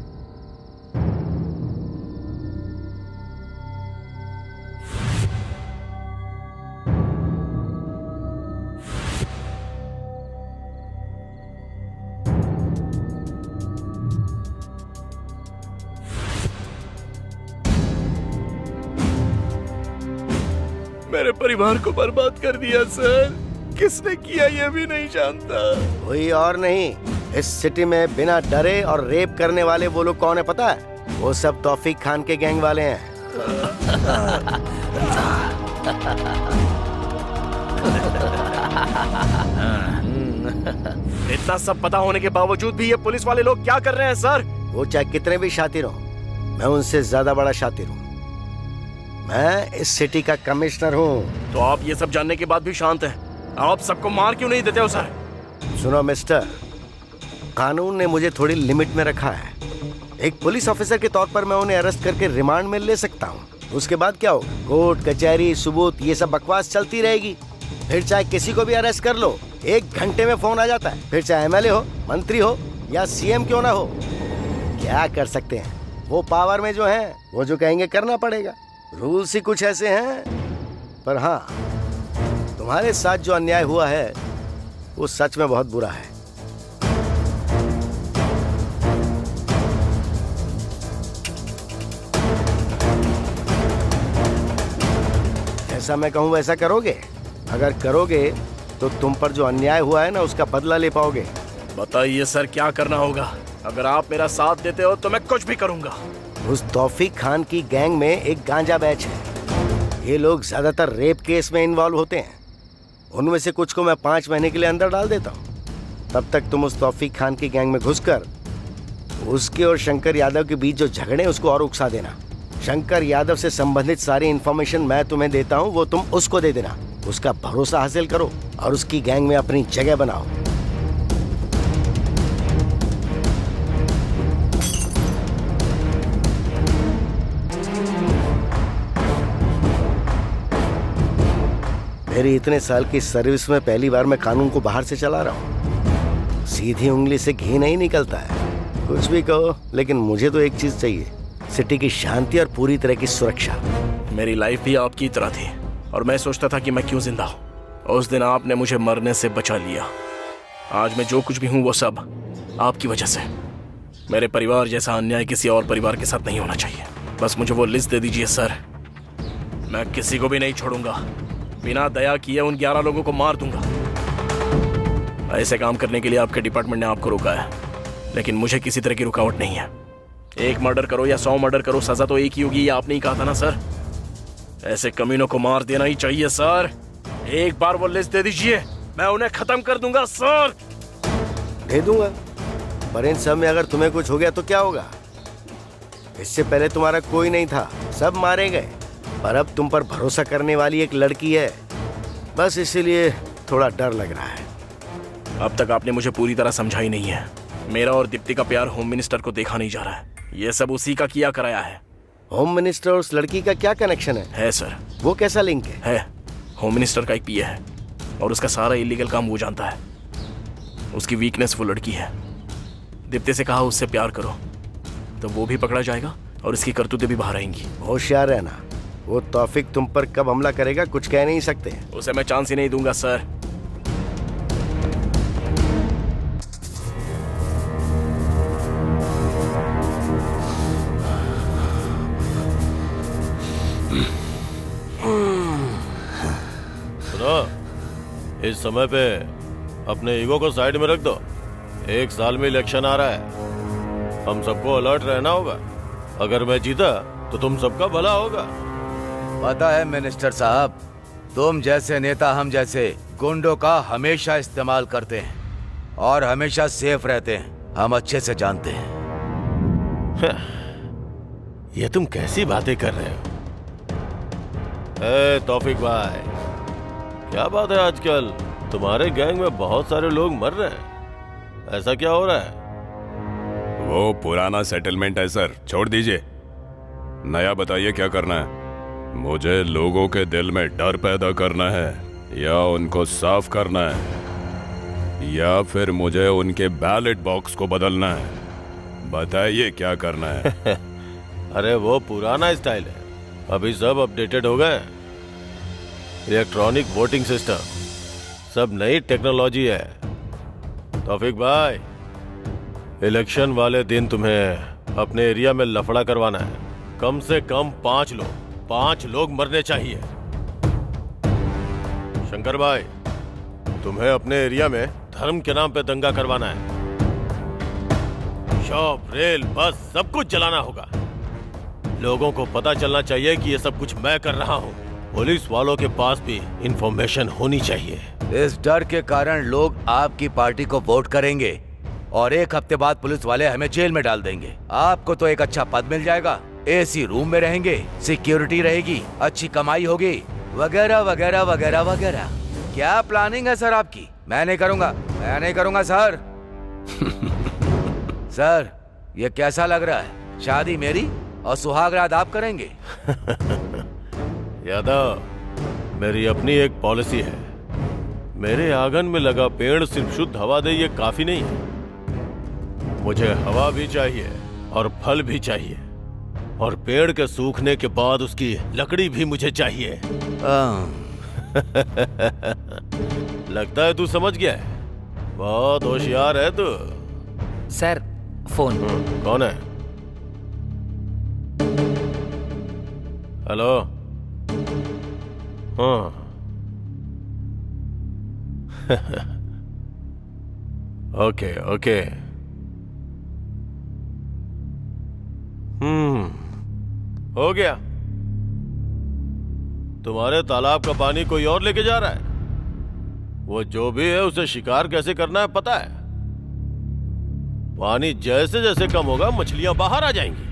मेरे परिवार को बर्बाद कर दिया सर। किसने किया ये भी नहीं जानता। कोई और नहीं, इस सिटी में बिना डरे और रेप करने वाले वो लोग कौन है पता है? वो सब तौफीक खान के गैंग वाले हैं। इतना सब पता होने के बावजूद भी ये पुलिस वाले लोग क्या कर रहे हैं सर? वो चाहे कितने भी शातिर हो, मैं उनसे ज्यादा बड़ा शातिर हूँ। मैं इस सिटी का कमिश्नर हूँ। तो आप ये सब जानने के बाद भी शांत हैं? आप सबको मार क्यों नहीं देते हो सर? सुनो मिस्टर, कानून ने मुझे थोड़ी लिमिट में रखा है। एक पुलिस ऑफिसर के तौर पर मैं उन्हें अरेस्ट करके रिमांड में ले सकता हूँ। उसके बाद क्या होगा? कोर्ट कचहरी सबूत ये सब बकवास चलती रहेगी। फिर चाहे किसी को भी अरेस्ट कर लो, 1 घंटे में फोन आ जाता है। फिर चाहे एमएलए हो, मंत्री हो या सीएम क्यों ना हो, क्या कर सकते हैं? वो पावर में जो है वो जो कहेंगे करना पड़ेगा। रूल्स ही कुछ ऐसे हैं। पर हाँ, तुम्हारे साथ जो अन्याय हुआ है वो सच में बहुत बुरा है। जैसा मैं कहूँ वैसा करोगे? अगर करोगे तो तुम पर जो अन्याय हुआ है ना उसका बदला ले पाओगे। बताइए सर, क्या करना होगा? अगर आप मेरा साथ देते हो तो मैं कुछ भी करूंगा। उस तौफीक खान की गैंग में एक गांजा बैच है। ये लोग ज्यादातर रेप केस में इन्वॉल्व होते हैं। उनमें से कुछ को मैं 5 महीने के लिए अंदर डाल देता हूँ। तब तक तुम उस तौफीक खान की गैंग में घुसकर उसके और शंकर यादव के बीच जो झगड़े हैं उसको और उकसा देना। शंकर यादव से संबंधित सारी इन्फॉर्मेशन मैं तुम्हें देता हूँ, वो तुम उसको दे देना। उसका भरोसा हासिल करो और उसकी गैंग में अपनी जगह बनाओ। मेरी इतने साल की सर्विस में पहली बार मैं कानून को बाहर से चला रहा हूँ। सीधी उंगली से घी नहीं निकलता है। कुछ भी कहो, लेकिन मुझे तो एक चीज चाहिए, सिटी की शांति और पूरी तरह की सुरक्षा। मेरी लाइफ भी आपकी तरह थी और मैं सोचता था कि मैं क्यों जिंदा हूँ। उस दिन आपने मुझे मरने से बचा लिया। आज मैं जो कुछ भी हूँ वो सब आपकी वजह से। मेरे परिवार जैसा अन्याय किसी और परिवार के साथ नहीं होना चाहिए। बस मुझे वो लिस्ट दे दीजिए सर, मैं किसी को भी नहीं छोड़ूंगा। बिना दया किए उन 11 लोगों को मार दूंगा। ऐसे काम करने के लिए आपके डिपार्टमेंट ने आपको रोका है, लेकिन मुझे किसी तरह की रुकावट नहीं है। एक मर्डर करो या 100 मर्डर करो, सजा तो एक ही होगी, ये आपने ही कहा था ना सर। ऐसे कमीनों को मार देना ही चाहिए सर। एक बार वो लिस्ट दे दीजिए, मैं उन्हें खत्म कर दूंगा सर। दे दूंगा, पर इन सब में अगर तुम्हें कुछ हो गया तो क्या होगा? इससे पहले तुम्हारा कोई नहीं था, सब मारे गए, पर अब तुम पर भरोसा करने वाली एक लड़की है, बस इसीलिए थोड़ा डर लग रहा है। अब तक आपने मुझे पूरी तरह समझा ही नहीं है। मेरा और दीप्ति का प्यार होम मिनिस्टर को देखा नहीं जा रहा है। ये सब उसी का किया कराया है। होम मिनिस्टर और उस लड़की का क्या कनेक्शन है? है सर। वो कैसा लिंक है? होम मिनिस्टर का एक पीए है और उसका सारा इलीगल काम वो जानता है। उसकी वीकनेस वो लड़की है। दीप्ति से कहा उससे प्यार करो तो वो भी पकड़ा जाएगा और इसकी करतूतें भी बाहर आएंगी। होशियार रहना, वो तौफीक तुम पर कब हमला करेगा कुछ कह नहीं सकते। उसे मैं चांस ही नहीं दूंगा सर। इस समय पे अपने ईगो को साइड में रख दो। 1 साल में इलेक्शन आ रहा है, हम सबको अलर्ट रहना होगा। अगर मैं जीता तो तुम सबका भला होगा। पता है मिनिस्टर साहब, तुम जैसे नेता हम जैसे गुंडों का हमेशा इस्तेमाल करते हैं और हमेशा सेफ रहते हैं, हम अच्छे से जानते हैं। ये तुम कैसी बातें कर रहे हो? ए तौफीक भाई, क्या बात है आजकल तुम्हारे गैंग में बहुत सारे लोग मर रहे हैं, ऐसा क्या हो रहा है? वो पुराना सेटलमेंट है सर, छोड़ दीजिए। नया बताइए क्या करना है? मुझे लोगों के दिल में डर पैदा करना है या उनको साफ करना है या फिर मुझे उनके बैलेट बॉक्स को बदलना है? बताइए क्या करना है? अरे वो पुराना स्टाइल है, अभी सब अपडेटेड हो गए। इलेक्ट्रॉनिक वोटिंग सिस्टम, सब नई टेक्नोलॉजी है। तौफीक भाई, इलेक्शन वाले दिन तुम्हें अपने एरिया में लफड़ा करवाना है। कम से कम 5 लोग मरने चाहिए। शंकर भाई, तुम्हें अपने एरिया में धर्म के नाम पे दंगा करवाना है। शॉप, रेल, बस सब कुछ जलाना होगा। लोगों को पता चलना चाहिए कि ये सब कुछ मैं कर रहा हूँ। पुलिस वालों के पास भी इंफॉर्मेशन होनी चाहिए। इस डर के कारण लोग आपकी पार्टी को वोट करेंगे और 1 हफ्ते बाद पुलिस वाले हमें जेल में डाल देंगे। आपको तो एक अच्छा पद मिल जाएगा, एसी रूम में रहेंगे, सिक्योरिटी रहेगी, अच्छी कमाई होगी, वगैरह वगैरह वगैरह वगैरह। क्या प्लानिंग है सर आपकी? मैं नहीं करूंगा सर। सर, ये कैसा लग रहा है? शादी मेरी और सुहागरात आप करेंगे? यादव, मेरी अपनी एक पॉलिसी है। मेरे आंगन में लगा पेड़ सिर्फ शुद्ध हवा दे ये काफी नहीं है। मुझे हवा भी चाहिए और फल भी चाहिए, और पेड़ के सूखने के बाद उसकी लकड़ी भी मुझे चाहिए। लगता है तू समझ गया है। बहुत होशियार है तू। Sir, phone. कौन है? हेलो। हाँ। Okay okay. हो गया। तुम्हारे तालाब का पानी कोई और लेके जा रहा है। वो जो भी है उसे शिकार कैसे करना है पता है? पानी जैसे जैसे कम होगा मछलियां बाहर आ जाएंगी।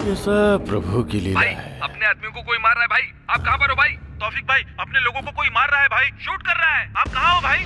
ये सब प्रभु की लीला है। अपने आदमियों को कोई मार रहा है भाई। आप कहाँ पर हो भाई? तौफीक भाई, अपने लोगों को कोई मार रहा है भाई, शूट कर रहा है। आप कहाँ हो भाई?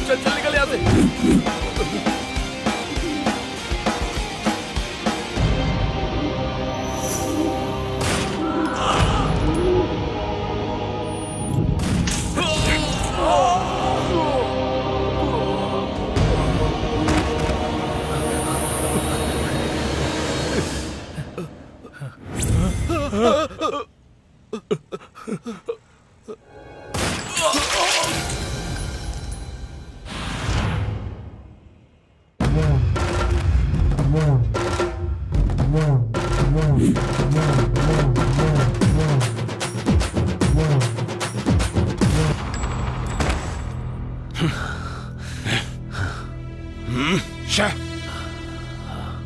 चल चल निकल यहाँ से।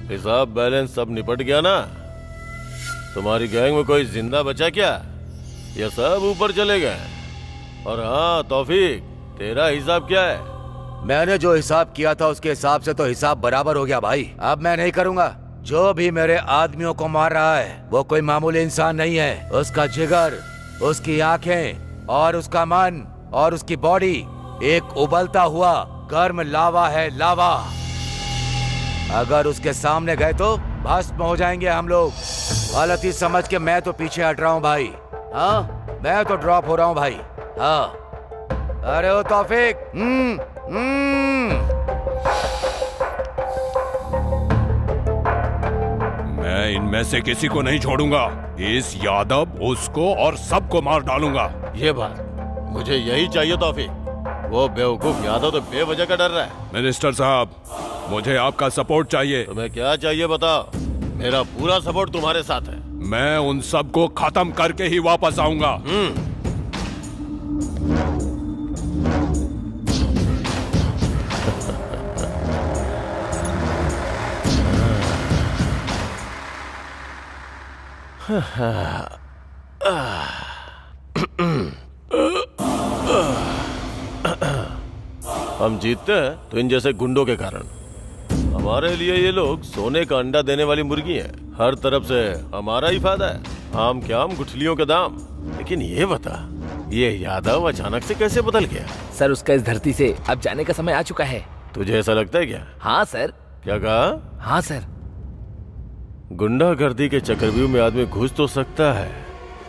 हिसाब बैलेंस सब निपट गया ना? तुम्हारी गैंग में कोई जिंदा बचा क्या? ये सब ऊपर चले गए? और हाँ तौफीक, तेरा हिसाब क्या है? मैंने जो हिसाब किया था उसके हिसाब से तो हिसाब बराबर हो गया भाई। अब मैं नहीं करूंगा। जो भी मेरे आदमियों को मार रहा है वो कोई मामूली इंसान नहीं है। उसका जिगर, उसकी आंखें और उसका मन और उसकी बॉडी एक उबलता हुआ गर्म लावा है, लावा। अगर उसके सामने गए तो भस्म हो जाएंगे हम लोग। गलती समझ के मैं तो पीछे हट रहा हूँ भाई। हाँ, मैं तो ड्रॉप हो रहा हूँ भाई। हाँ, अरे ओ तौफीक, मैं इनमें से किसी को नहीं छोड़ूंगा। इस यादव, उसको और सबको मार डालूंगा। ये बात मुझे यही चाहिए तौफीक। वो बेवकूफ यादव तो बेवजह का डर रहा है। मिनिस्टर साहब, मुझे आपका सपोर्ट चाहिए। तुम्हें क्या चाहिए बताओ? मेरा पूरा सपोर्ट तुम्हारे साथ है। मैं उन सबको खत्म करके ही वापस आऊंगा। हम जीतते हैं तो इन जैसे गुंडों के कारण। हमारे लिए ये लोग सोने का अंडा देने वाली मुर्गी हैं। हर तरफ से हमारा ही फायदा है। आम के आम, गुठलियों के दाम। लेकिन ये बता, ये यादव अचानक से कैसे बदल गया? सर, उसका इस धरती से अब जाने का समय आ चुका है। तुझे ऐसा लगता है क्या? हाँ सर। क्या कहा? हाँ सर। गुंडागर्दी के चक्रव्यूह में आदमी घुस तो सकता है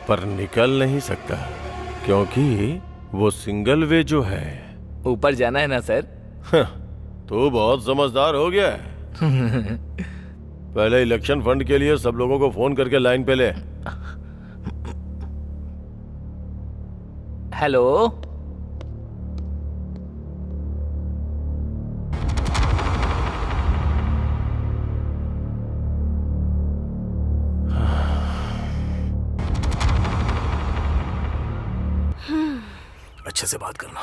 पर निकल नहीं सकता, क्योंकि वो सिंगल वे जो है। ऊपर जाना है ना सर? तू बहुत समझदार हो गया है। पहले इलेक्शन फंड के लिए सब लोगों को फोन करके लाइन पे ले। हेलो, अच्छे से बात करना।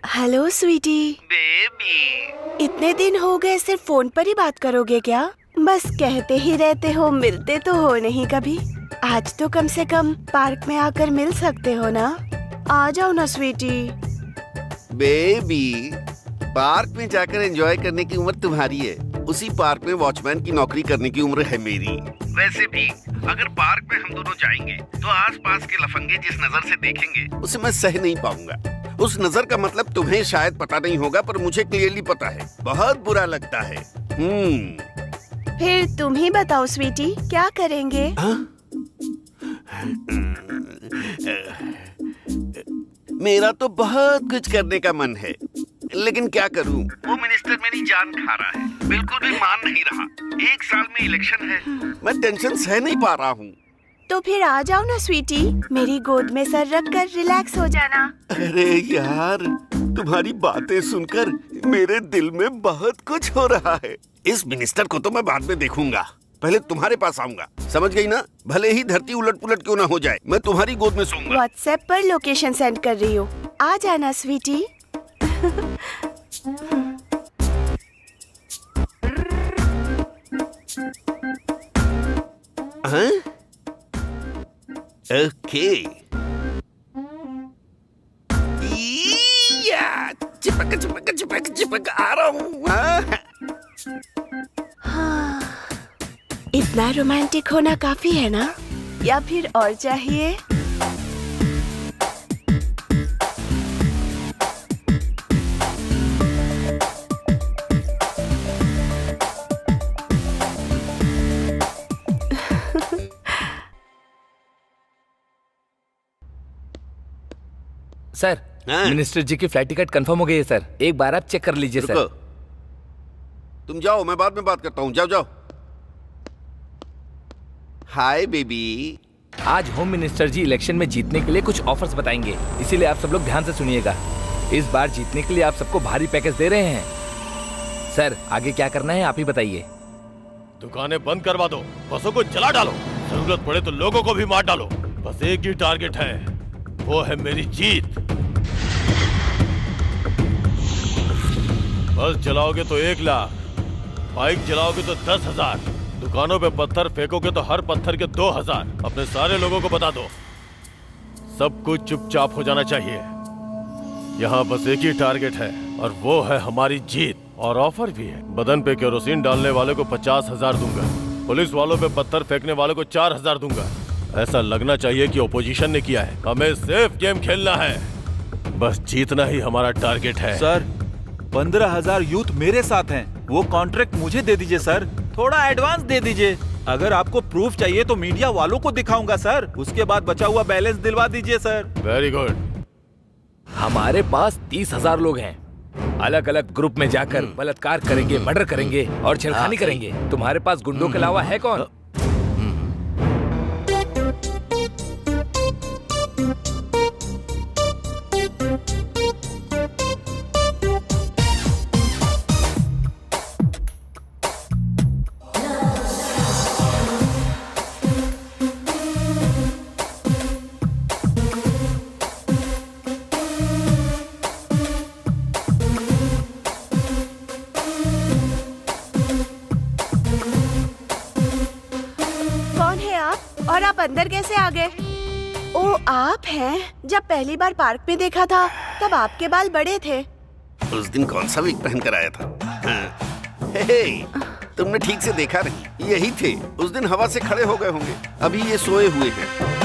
हेलो स्वीटी। बेबी, इतने दिन हो गए, सिर्फ फोन पर ही बात करोगे क्या? बस कहते ही रहते हो, मिलते तो हो नहीं कभी। आज तो कम से कम पार्क में आकर मिल सकते हो ना? आ जाओ ना स्वीटी। बेबी, पार्क में जाकर एंजॉय करने की उम्र तुम्हारी है, उसी पार्क में वॉचमैन की नौकरी करने की उम्र है मेरी। वैसे भी अगर पार्क में हम दोनों जाएंगे तो आसपास के लफंगे जिस नजर से देखेंगे उसे मैं सह नहीं पाऊंगा। उस नजर का मतलब तुम्हें शायद पता नहीं होगा, पर मुझे क्लियरली पता है। बहुत बुरा लगता है। फिर तुम ही बताओ स्वीटी, क्या करेंगे? मेरा तो बहुत कुछ करने का मन है, लेकिन क्या करूं? वो मिनिस्टर मिनिस्टर मेरी जान खा रहा है, बिल्कुल भी मान नहीं रहा। 1 साल में इलेक्शन है, मैं टेंशन सह नहीं पा रहा हूँ। तो फिर आ जाओ ना स्वीटी, मेरी गोद में सर रख कर रिलैक्स हो जाना। अरे यार, तुम्हारी बातें सुनकर मेरे दिल में बहुत कुछ हो रहा है। इस मिनिस्टर को तो मैं बाद में देखूंगा, पहले तुम्हारे पास आऊंगा, समझ गई ना? भले ही धरती उलट पुलट क्यों ना हो जाए, मैं तुम्हारी गोद में सोऊंगा। व्हाट्सएप पर लोकेशन सेंड कर रही हूँ, आ जाना स्वीटी। हाँ? ओके। चिपक चिपक चिपक चिपक आ रहा हूँ। हाँ, इतना रोमांटिक होना काफी है ना, या फिर और चाहिए? सर, मिनिस्टर जी की फ्लाइट टिकट कंफर्म हो गई है सर, एक बार आप चेक कर लीजिए सर। तुम जाओ, मैं बाद में बात करता हूँ, जाओ जाओ। Hi baby. आज होम मिनिस्टर जी इलेक्शन में जीतने के लिए कुछ ऑफर्स बताएंगे, इसीलिए आप सब लोग ध्यान से सुनिएगा। इस बार जीतने के लिए आप सबको भारी पैकेज दे रहे हैं। सर, आगे क्या करना है आप ही बताइए। दुकानें बंद करवा दो, बसों को जला डालो, जरूरत पड़े तो लोगों को भी मार डालो। बस एक ही टारगेट है, वो है मेरी जीत। बस जलाओगे तो 1 लाख, बाइक जलाओगे तो 10,000, दुकानों पे पत्थर फेंकोगे तो हर पत्थर के 2,000। अपने सारे लोगों को बता दो, सब कुछ चुपचाप हो जाना चाहिए। यहाँ बस एक ही टारगेट है और वो है हमारी जीत। और ऑफर भी है, बदन पे केरोसिन डालने वाले को 50,000 दूंगा, पुलिस वालों पे पत्थर फेंकने वाले को 4,000 दूंगा। ऐसा लगना चाहिए कि ओपोजिशन ने किया है। हमें सेफ गेम खेलना है, बस जीतना ही हमारा टारगेट है। सर, 15,000 यूथ मेरे साथ हैं, वो कॉन्ट्रैक्ट मुझे दे दीजिए सर, थोड़ा एडवांस दे दीजिए। अगर आपको प्रूफ चाहिए तो मीडिया वालों को दिखाऊंगा सर, उसके बाद बचा हुआ बैलेंस दिलवा दीजिए सर। Very good. हमारे पास 30,000 लोग हैं, अलग अलग ग्रुप में जाकर बलात्कार करेंगे, मर्डर करेंगे और छेड़खानी करेंगे। तुम्हारे पास गुंडों के अलावा है कौन? और आप अंदर कैसे आ गए? ओ, आप हैं? जब पहली बार पार्क में देखा था तब आपके बाल बड़े थे। उस दिन कौन सा विग पहन कर आया था? हाँ। हे, तुमने ठीक से देखा नहीं, यही थे। उस दिन हवा से खड़े हो गए होंगे, अभी ये सोए हुए हैं।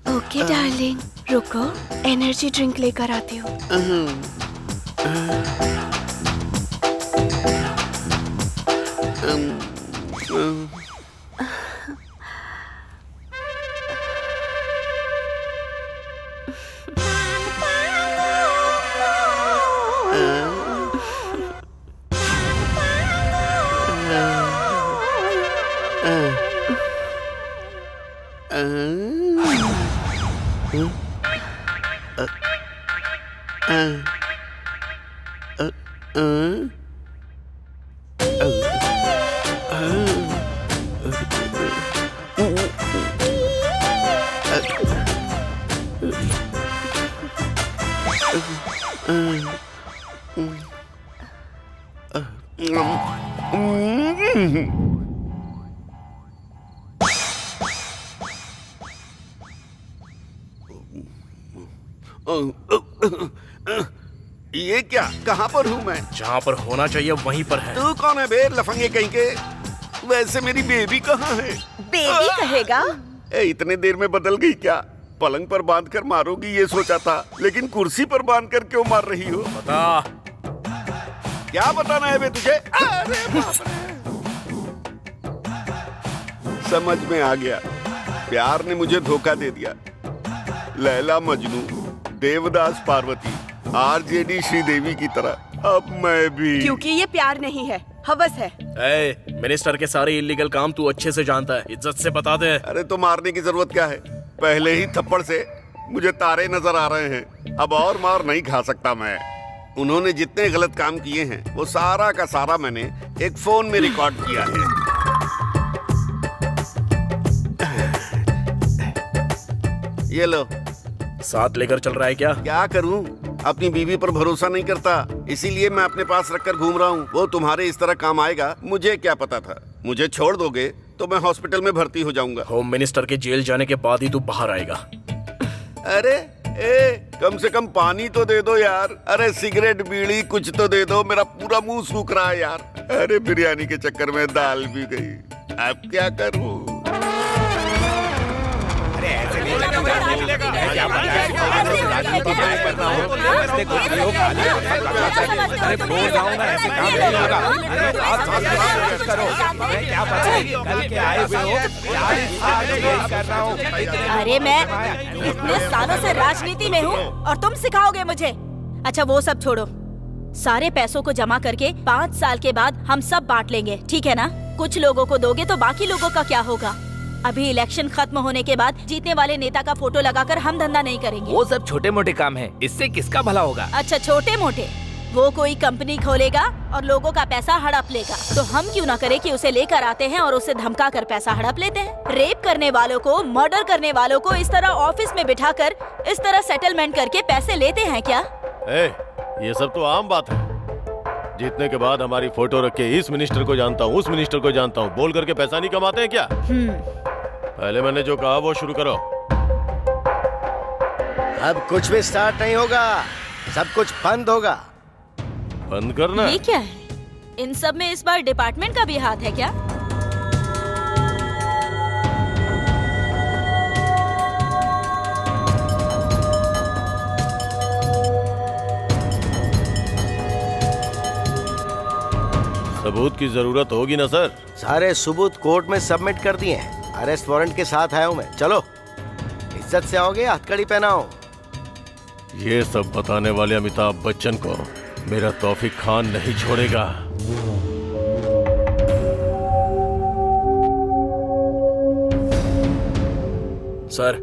ओके डार्लिंग, रुको, एनर्जी ड्रिंक लेकर आती हूँ। ये क्या, कहाँ पर हूँ मैं? जहाँ पर होना चाहिए वहीं पर है। तू कौन है बे, लफंगे कहीं के? वैसे मेरी बेबी कहाँ है? बेबी कहेगा? इतने देर में बदल गई क्या? पलंग पर बांध कर मारोगी ये सोचा था, लेकिन कुर्सी पर बांध कर क्यों मार रही हो? बता। क्या बताना है बे तुझे? अरे बाप रे। समझ में आ गया, प्यार ने मुझे धोखा दे दिया। लैला मजनू, देवदास पार्वती, आरजेडी श्रीदेवी की तरह अब मैं भी। क्योंकि ये प्यार नहीं है, हवस है। मिनिस्टर के सारे इलीगल काम तू अच्छे से जानता है, इज्जत से बता दे। अरे तो मारने की जरूरत क्या है? पहले ही थप्पड़ से मुझे तारे नजर आ रहे हैं, अब और मार नहीं खा सकता मैं। उन्होंने जितने गलत काम किए हैं वो सारा का सारा मैंने एक फोन में रिकॉर्ड किया है। ये लो। साथ लेकर चल रहा है क्या? क्या करूं, अपनी बीवी पर भरोसा नहीं करता, इसीलिए मैं अपने पास रखकर घूम रहा हूँ। वो तुम्हारे इस तरह काम आएगा मुझे क्या पता था। मुझे छोड़ दोगे तो मैं हॉस्पिटल में भर्ती हो जाऊंगा। होम मिनिस्टर के जेल जाने के बाद ही तू बाहर आएगा। अरे कम से कम पानी तो दे दो यार। अरे सिगरेट बीड़ी कुछ तो दे दो, मेरा पूरा मुंह सूख रहा है यार। अरे बिरयानी के चक्कर में दाल भी गई, अब क्या करूं? अरे मैं इतने सालों से राजनीति में हूँ और तुम सिखाओगे मुझे? अच्छा वो सब छोड़ो, सारे पैसों को जमा करके 5 साल के बाद हम सब बांट लेंगे, ठीक है ना? कुछ लोगों को दोगे तो बाकी लोगों का क्या होगा? अभी इलेक्शन खत्म होने के बाद जीतने वाले नेता का फोटो लगाकर हम धंधा नहीं करेंगे। वो सब छोटे मोटे काम हैं, इससे किसका भला होगा? अच्छा छोटे मोटे, वो कोई कंपनी खोलेगा और लोगों का पैसा हड़प लेगा, तो हम क्यों ना करें कि उसे लेकर आते हैं और उसे धमका कर पैसा हड़प लेते हैं। रेप करने वालों को, मर्डर करने वालों को इस तरह ऑफिस में बिठाकर इस तरह सेटलमेंट करके पैसे लेते हैं क्या? ये सब तो आम बात है। जीतने के बाद हमारी फोटो रख के इस मिनिस्टर को जानता हूँ, उस मिनिस्टर को जानता हूँ बोल करके पैसा नहीं कमाते हैं क्या? पहले मैंने जो कहा वो शुरू करो। अब कुछ भी स्टार्ट नहीं होगा, सब कुछ बंद होगा। बंद करना? ये क्या है? इन सब में इस बार डिपार्टमेंट का भी हाथ है क्या? सबूत की जरूरत होगी ना सर? सारे सबूत कोर्ट में सबमिट कर दिए हैं। अरेस्ट वारंट के साथ आया हूँ मैं। चलो इज्जत से आओगे, हथकड़ी पहनाओ। ये सब बताने वाले अमिताभ बच्चन को मेरा तौफीक खान नहीं छोड़ेगा। सर,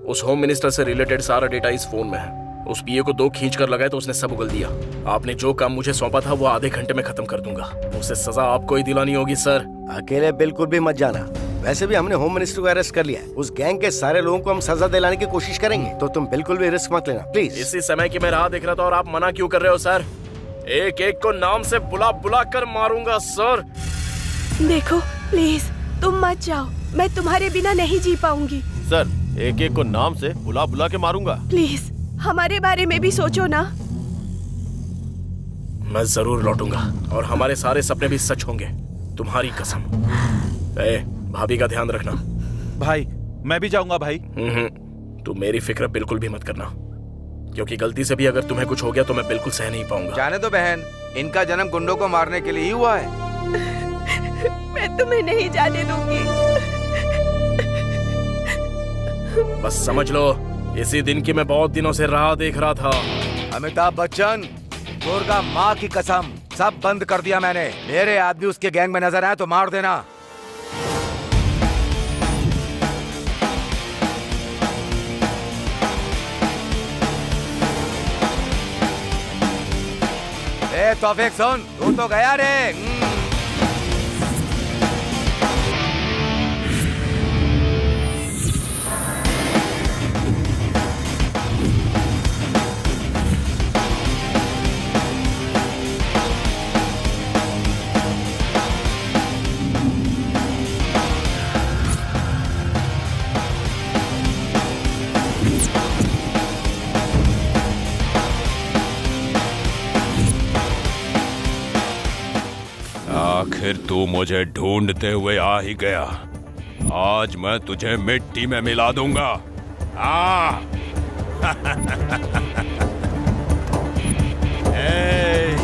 उस होम मिनिस्टर से रिलेटेड सारा डेटा इस फोन में है। उस पीए को 2 खींच कर लगाए तो उसने सब उगल दिया। आपने जो काम मुझे सौंपा था वो आधे घंटे में खत्म कर दूंगा। उसे सजा आपको ही दिलानी होगी सर। अकेले बिल्कुल भी मत जाना। वैसे भी हमने होम मिनिस्टर को अरेस्ट कर लिया है। उस गैंग के सारे लोगों को हम सजा दिलाने की कोशिश करेंगे, तो तुम बिल्कुल भी रिस्क मत लेना प्लीज। इसी समय की मैं राह देख रहा था और आप मना क्यों कर रहे हो सर? एक एक को नाम से बुला बुला कर मारूंगा सर। देखो प्लीज तुम मत जाओ, मैं तुम्हारे बिना नहीं जी पाऊंगी। सर, एक एक को नाम से बुला बुला के मारूंगा। प्लीज हमारे बारे में भी सोचो ना। मैं जरूर लौटूंगा और हमारे सारे सपने भी सच होंगे, तुम्हारी कसम। भाभी का ध्यान रखना। भाई मैं भी जाऊंगा भाई। तू मेरी फिक्र बिल्कुल भी मत करना, क्योंकि गलती से भी अगर तुम्हें कुछ हो गया तो मैं बिल्कुल सह नहीं पाऊंगा। जाने दो बहन, इनका जन्म गुंडों को मारने के लिए ही हुआ है। मैं तुम्हें नहीं जाने दूंगी। बस समझ लो, इसी दिन की मैं बहुत दिनों से राह देख रहा था। अमिताभ बच्चन, दुर्गा माँ की कसम, सब बंद कर दिया मैंने। मेरे आदमी उसके गैंग में नजर आए तो मार देना। तौफीक सुन, तू तो गया रे। आखिर तू मुझे ढूंढते हुए आ ही गया। आज मैं तुझे मिट्टी में मिला दूंगा। आ ए